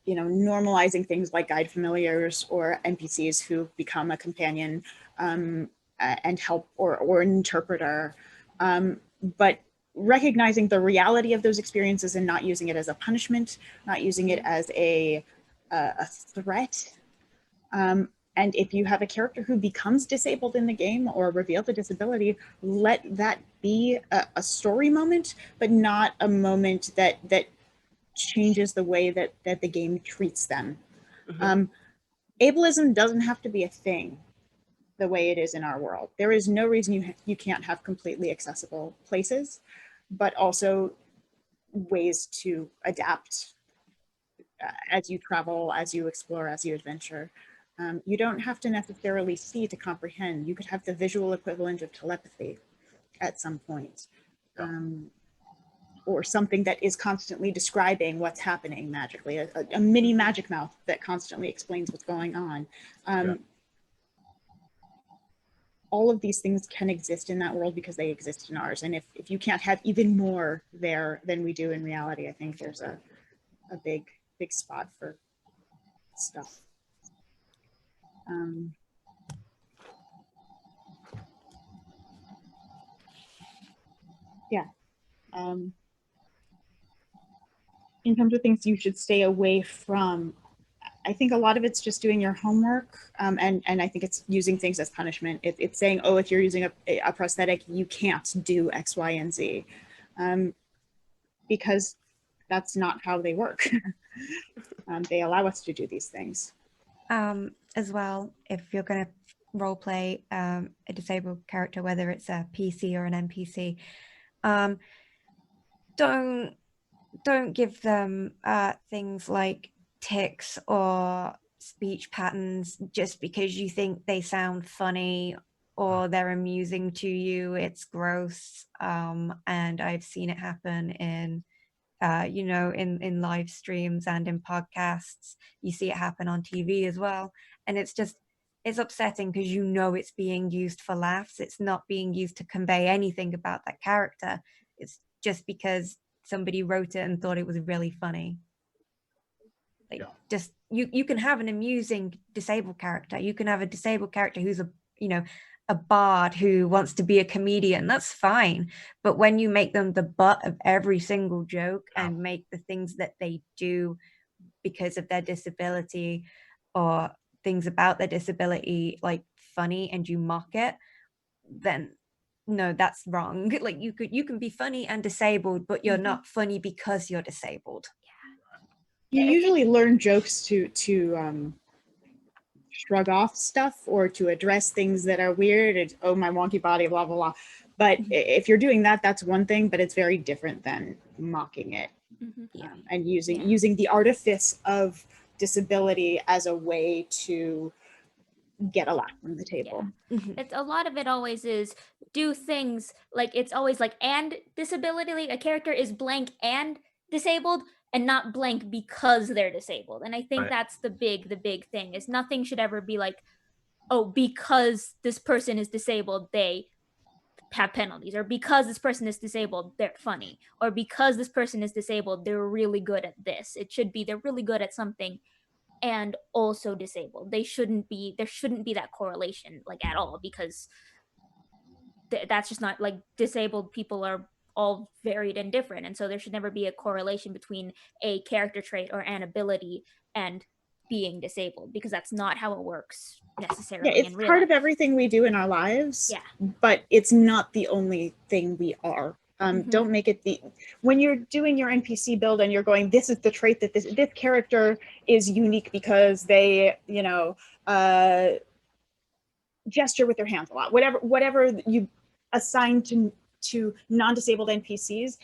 A: normalizing things like guide familiars or NPCs who become a companion and help, or an interpreter, but recognizing the reality of those experiences and not using it as a punishment, not using it as a threat. And if you have a character who becomes disabled in the game or reveals a disability, let that be a story moment, but not a moment that changes the way that the game treats them. Ableism doesn't have to be a thing the way it is in our world. There is no reason you can't have completely accessible places, but also ways to adapt as you travel, as you explore, as you adventure. You don't have to necessarily see to comprehend. You could have the visual equivalent of telepathy at some point, or something that is constantly describing what's happening magically, a mini magic mouth that constantly explains what's going on. All of these things can exist in that world because they exist in ours. And if you can't have even more there than we do in reality, I think there's a big spot for stuff. In terms of things you should stay away from, I think a lot of it's just doing your homework, and I think it's using things as punishment. It's saying, oh, if you're using a prosthetic, you can't do X, Y, and Z, because that's not how they work. They allow us to do these things.
C: As well, if you're going to role play a disabled character, whether it's a PC or an NPC, don't give them things like tics or speech patterns just because you think they sound funny or they're amusing to you. It's gross, and I've seen it happen in in live streams and in podcasts. You see it happen on TV as well, and it's upsetting because it's being used for laughs. It's not being used to convey anything about that character. It's just because somebody wrote it and thought it was really funny. Just you can have an amusing disabled character. You can have a disabled character who's a bard who wants to be a comedian. That's fine. But when you make them the butt of every single joke and make the things that they do because of their disability or things about their disability like funny, and you mock it, then no, that's wrong. Like you can be funny and disabled, but you're not funny because you're disabled.
A: You usually learn jokes to shrug off stuff or to address things that are weird. It's, oh, my wonky body, blah, blah, blah. But if you're doing that, that's one thing, but it's very different than mocking it. And using the artifice of disability as a way to get a laugh from the table.
E: It's a lot of it always is do things like, it's always like, and disability, like a character is blank and disabled, and not blank because they're disabled. And I think that's the big thing, is nothing should ever be like, oh, because this person is disabled, they have penalties, or because this person is disabled, they're funny, or because this person is disabled, they're really good at this. It should be they're really good at something and also disabled. There shouldn't be that correlation like at all, because that's just not, like, disabled people are all varied and different, and so there should never be a correlation between a character trait or an ability and being disabled, because that's not how it works necessarily
A: Yeah, it's
E: in real
A: part
E: life.
A: of everything we do in our lives.
E: Yeah.
A: But it's not the only thing we are. Don't make it when you're doing your NPC build and you're going, this is the trait that this character is unique because they, you know, gesture with their hands a lot. Whatever you assign to non-disabled NPCs,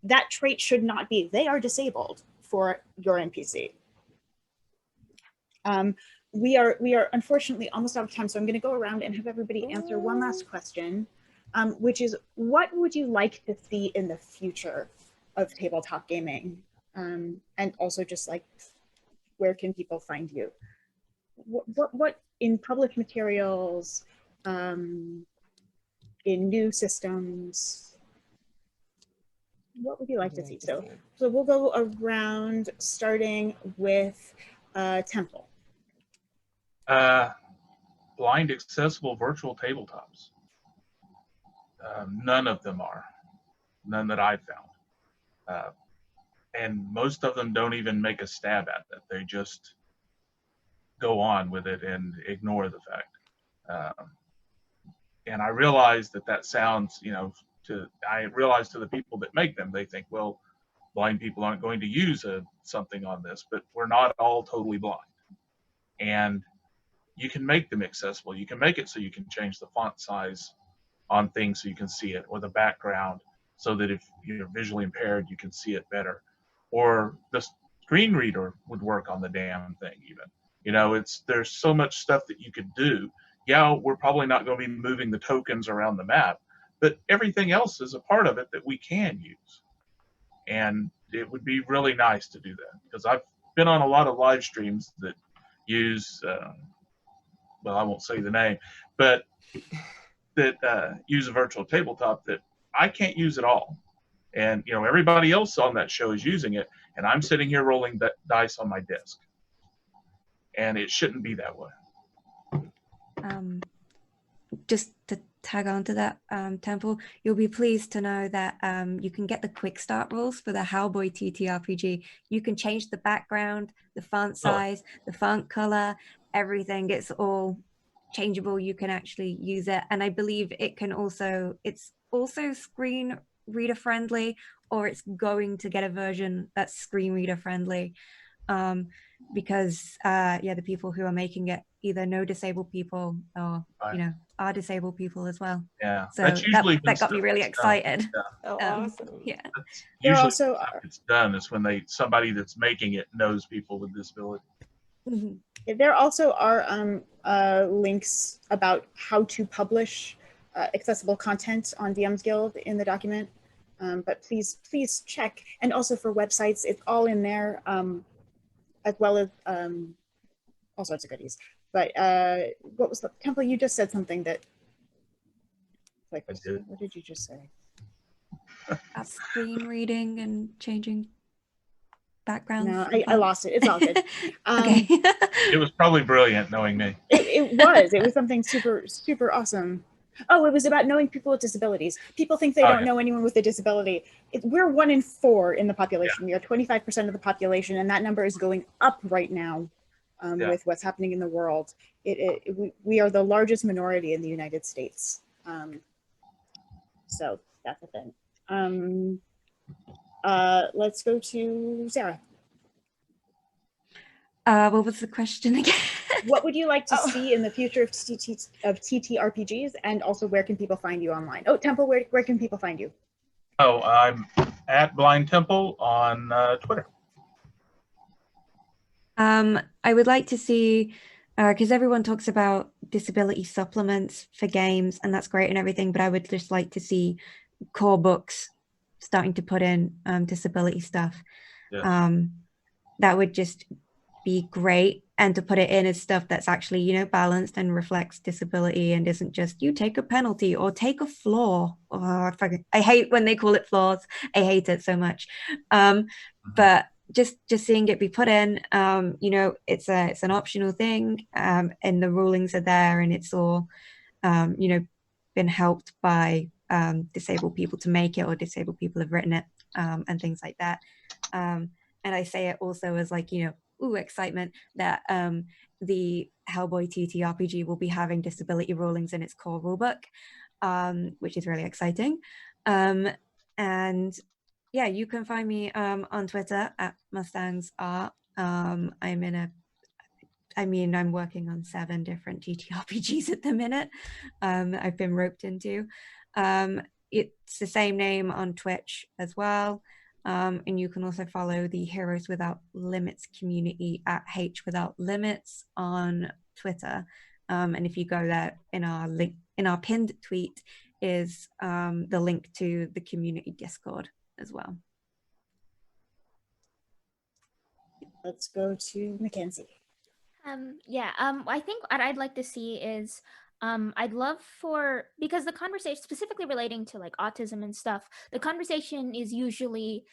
A: that trait should not be, they are disabled for your NPC. We are unfortunately almost out of time, so I'm going to go around and have everybody answer one last question, which is, what would you like to see in the future of tabletop gaming? And also just like, where can people find you? What in published materials, in new systems, what would you like to see? So we'll go around, starting with Temple.
D: Blind accessible virtual tabletops. None of them are. None that I've found. And most of them don't even make a stab at it. They just go on with it and ignore the fact. And I realize that sounds, you know, I realize to the people that make them, they think, well, blind people aren't going to use something on this, but we're not all totally blind. And you can make them accessible. You can make it so you can change the font size on things so you can see it, or the background so that if you're visually impaired, you can see it better. Or the screen reader would work on the damn thing even. You know, there's so much stuff that you could do. Yeah, we're probably not going to be moving the tokens around the map, but everything else is a part of it that we can use. And it would be really nice to do that, because I've been on a lot of live streams that use, well, I won't say the name, but that use a virtual tabletop that I can't use at all. And, you know, everybody else on that show is using it, and I'm sitting here rolling that dice on my desk. And it shouldn't be that way.
C: Just to tag on to that, Temple, you'll be pleased to know that you can get the quick start rules for the Hellboy TTRPG. You can change the background, the font size, the font color, everything. It's all changeable. You can actually use it. And I believe it's also screen reader friendly, or it's going to get a version that's screen reader friendly. Because the people who are making it either know disabled people or you know, are disabled people as well.
D: Yeah,
C: so that got me really excited.
B: Yeah. Oh, awesome.
C: Yeah,
D: that's
A: There
D: usually
A: also
D: it's done is when somebody that's making it knows people with disability.
A: There also are links about how to publish accessible content on DM's Guild in the document, but please check. And also for websites, it's all in there, as well as all sorts of goodies. But what was the Temple? You just said something that, like, what did you just say?
C: Screen reading and changing backgrounds.
A: No, I lost it. It's all good.
C: Okay.
D: It was probably brilliant knowing me.
A: It was something super awesome. Oh, it was about knowing people with disabilities. People think they don't know anyone with a disability. We're 1 in 4 in the population. We are 25% of the population, and that number is going up right now with what's happening in the world. We are the largest minority in the United States. So that's the thing. Let's go to Sarah.
C: What was the question again?
A: What would you like to see in the future of TTRPGs, and also where can people find you online? Oh, Temple, where can people find you?
D: Oh, I'm at Blind Temple on Twitter.
C: I would like to see, because everyone talks about disability supplements for games, and that's great and everything, but I would just like to see core books starting to put in disability stuff. Yes. That would just be great, and to put it in as stuff that's actually, you know, balanced and reflects disability and isn't just you take a penalty or take a flaw. Oh, I hate when they call it flaws. I hate it so much. But just seeing it be put in, you know, it's an optional thing, and the rulings are there, and it's all you know, been helped by disabled people to make it, or disabled people have written it, and things like that. And I say it also as, like, you know, excitement that the Hellboy TTRPG will be having disability rulings in its core rulebook, which is really exciting. And yeah, you can find me on Twitter at Mustangs Art. I'm working on 7 different TTRPGs at the minute. I've been roped into. It's the same name on Twitch as well. And you can also follow the Heroes Without Limits community at H Without Limits on Twitter. And if you go there, in our pinned tweet is the link to the community Discord as well.
A: Let's go to Mackenzie.
E: I think what I'd like to see is I'd love for, because the conversation specifically relating to like autism and stuff, the conversation is usually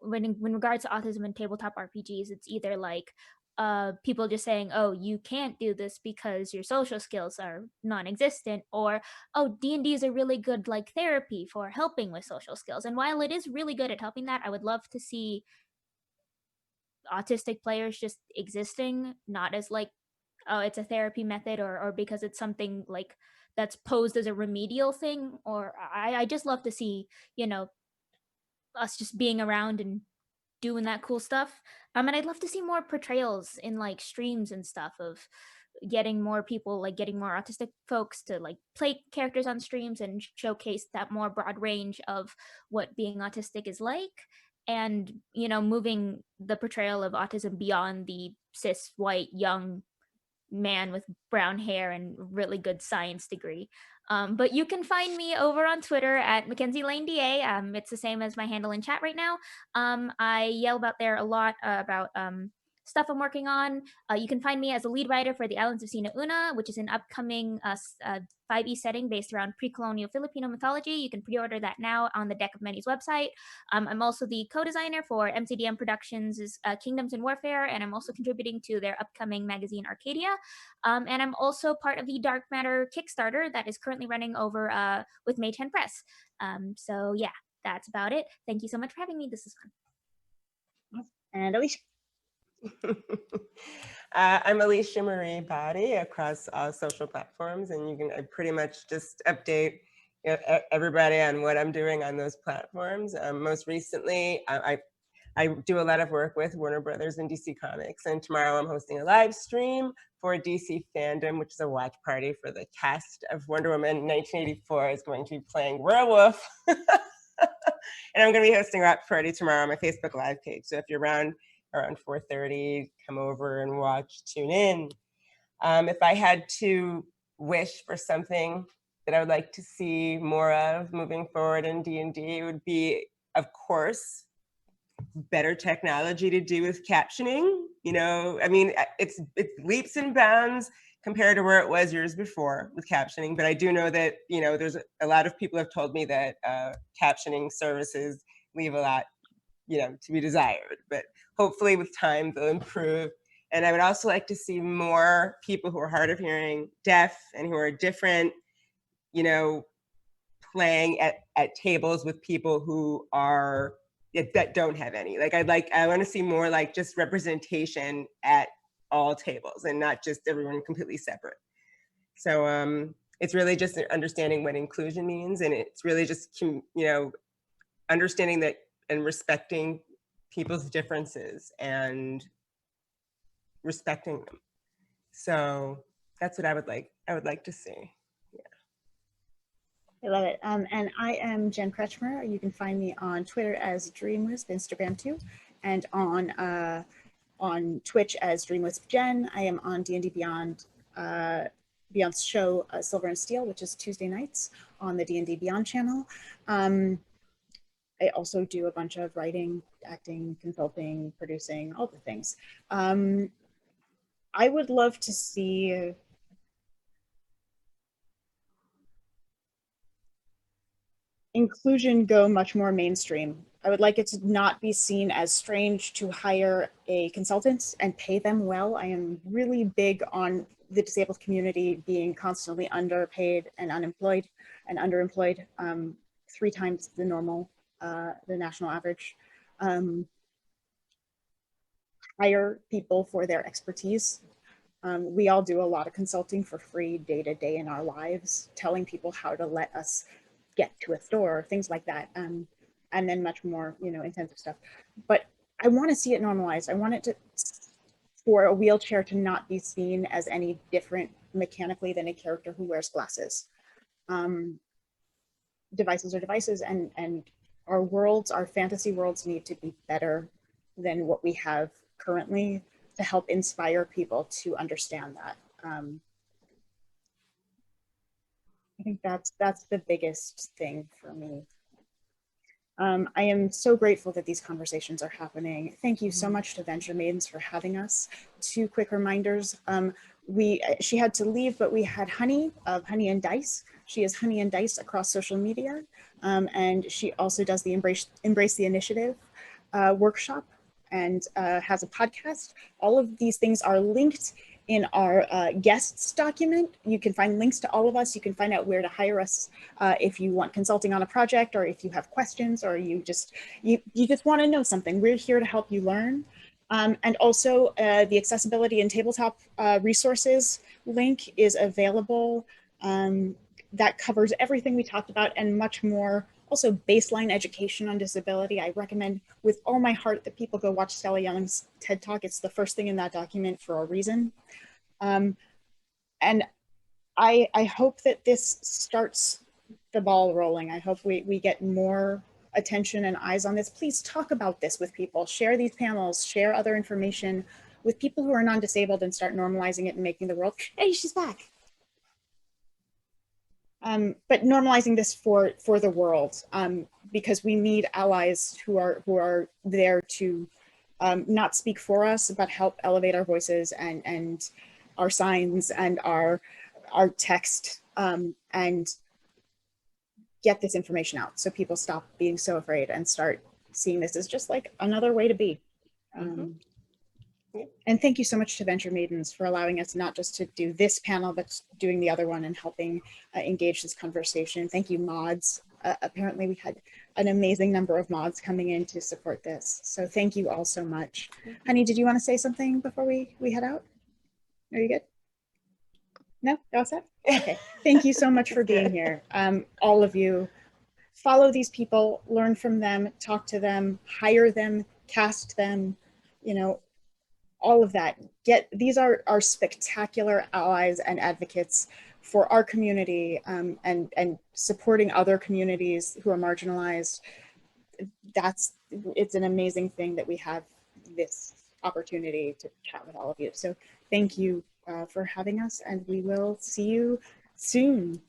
E: when regards to autism and tabletop RPGs, it's either like people just saying, oh, you can't do this because your social skills are non-existent, or oh, D&D is a really good like therapy for helping with social skills. And while it is really good at helping that, I would love to see autistic players just existing, not as like, oh, it's a therapy method, or because it's something like that's posed as a remedial thing. Or I just love to see, you know, us just being around and doing that cool stuff. And I'd love to see more portrayals in like streams and stuff of getting more people, like getting more autistic folks to like play characters on streams and showcase that more broad range of what being autistic is like. And, you know, moving the portrayal of autism beyond the cis white young man with brown hair and really good science degree. But you can find me over on Twitter at Mackenzie Lane DA. It's the same as my handle in chat right now. I yell about there a lot about stuff I'm working on. You can find me as a lead writer for The Islands of Sina Una, which is an upcoming 5e setting based around pre-colonial Filipino mythology. You can pre-order that now on the Deck of Many's website. I'm also the co-designer for MCDM Productions' Kingdoms in Warfare, and I'm also contributing to their upcoming magazine Arcadia. And I'm also part of the Dark Matter Kickstarter that is currently running over with Maytan Press. So yeah, that's about it. Thank you so much for having me. This is fun.
A: And Alicia.
B: I'm Alicia Marie Body across all social platforms, and you can pretty much just update everybody on what I'm doing on those platforms. Most recently, I do a lot of work with Warner Brothers and DC Comics, and tomorrow I'm hosting a live stream for DC Fandom, which is a watch party for the cast of Wonder Woman 1984 is going to be playing Werewolf. And I'm going to be hosting a watch party tomorrow on my Facebook Live page. So if you're around 4:30, come over and watch, tune in. If I had to wish for something that I would like to see more of moving forward in D&D, it would be, of course, better technology to do with captioning. You know, I mean, it's leaps and bounds compared to where it was years before with captioning. But I do know that, you know, there's a lot of people have told me that captioning services leave a lot, you know, to be desired. But hopefully with time they'll improve. And I would also like to see more people who are hard of hearing, deaf, and who are different, you know, playing at tables with people who are that don't have any. Like I want to see more like just representation at all tables and not just everyone completely separate. So it's really just understanding what inclusion means, and it's really just, you know, understanding that and respecting people's differences and respecting them. So that's what I would like to see.
A: I love it. And I am Jen Kretschmer. You can find me on Twitter as DreamWisp, Instagram too, and on Twitch as DreamWisp Jen. I am on D&D Beyond's show Silver and Steel, which is Tuesday nights on the D&D Beyond channel. I also do a bunch of writing, acting, consulting, producing, all the things. I would love to see inclusion go much more mainstream. I would like it to not be seen as strange to hire a consultant and pay them well. I am really big on the disabled community being constantly underpaid and unemployed and underemployed, 3 times the normal, the national average. hire people for their expertise. We all do a lot of consulting for free day to day in our lives, telling people how to let us get to a store, things like that. And then much more, intensive stuff. But I want to see it normalized. I want it to, for a wheelchair to not be seen as any different mechanically than a character who wears glasses. Devices are devices, and our worlds, our fantasy worlds, need to be better than what we have currently to help inspire people to understand that. I think that's the biggest thing for me. I am so grateful that these conversations are happening. Thank you so much to Venture Maidens for having us. 2 quick reminders. She had to leave, but we had Honey of Honey and Dice. She is Honey and Dice across social media. And she also does the Embrace the Initiative workshop and has a podcast. All of these things are linked in our guests document. You can find links to all of us. You can find out where to hire us if you want consulting on a project, or if you have questions, or you just want to know something. We're here to help you learn. And also the accessibility and tabletop resources link is available. That covers everything we talked about and much more. Also baseline education on disability. I recommend with all my heart that people go watch Stella Young's TED Talk. It's the first thing in that document for a reason. And I hope that this starts the ball rolling. I hope we get more attention and eyes on this. Please talk about this with people. Share these panels, share other information with people who are non-disabled, and start normalizing it and making the world, hey, she's back. But normalizing this for the world, because we need allies who are there to not speak for us, but help elevate our voices and our signs and our text, and get this information out so people stop being so afraid and start seeing this as just like another way to be. And thank you so much to Venture Maidens for allowing us not just to do this panel, but doing the other one and helping engage this conversation. Thank you, mods. Apparently we had an amazing number of mods coming in to support this. So thank you all so much. Honey, did you want to say something before we head out? Are you good? No, all set? Okay, thank you so much for being here. All of you, follow these people, learn from them, talk to them, hire them, cast them, all of that. These are our spectacular allies and advocates for our community, and supporting other communities who are marginalized. It's an amazing thing that we have this opportunity to chat with all of you. So thank you for having us, and we will see you soon.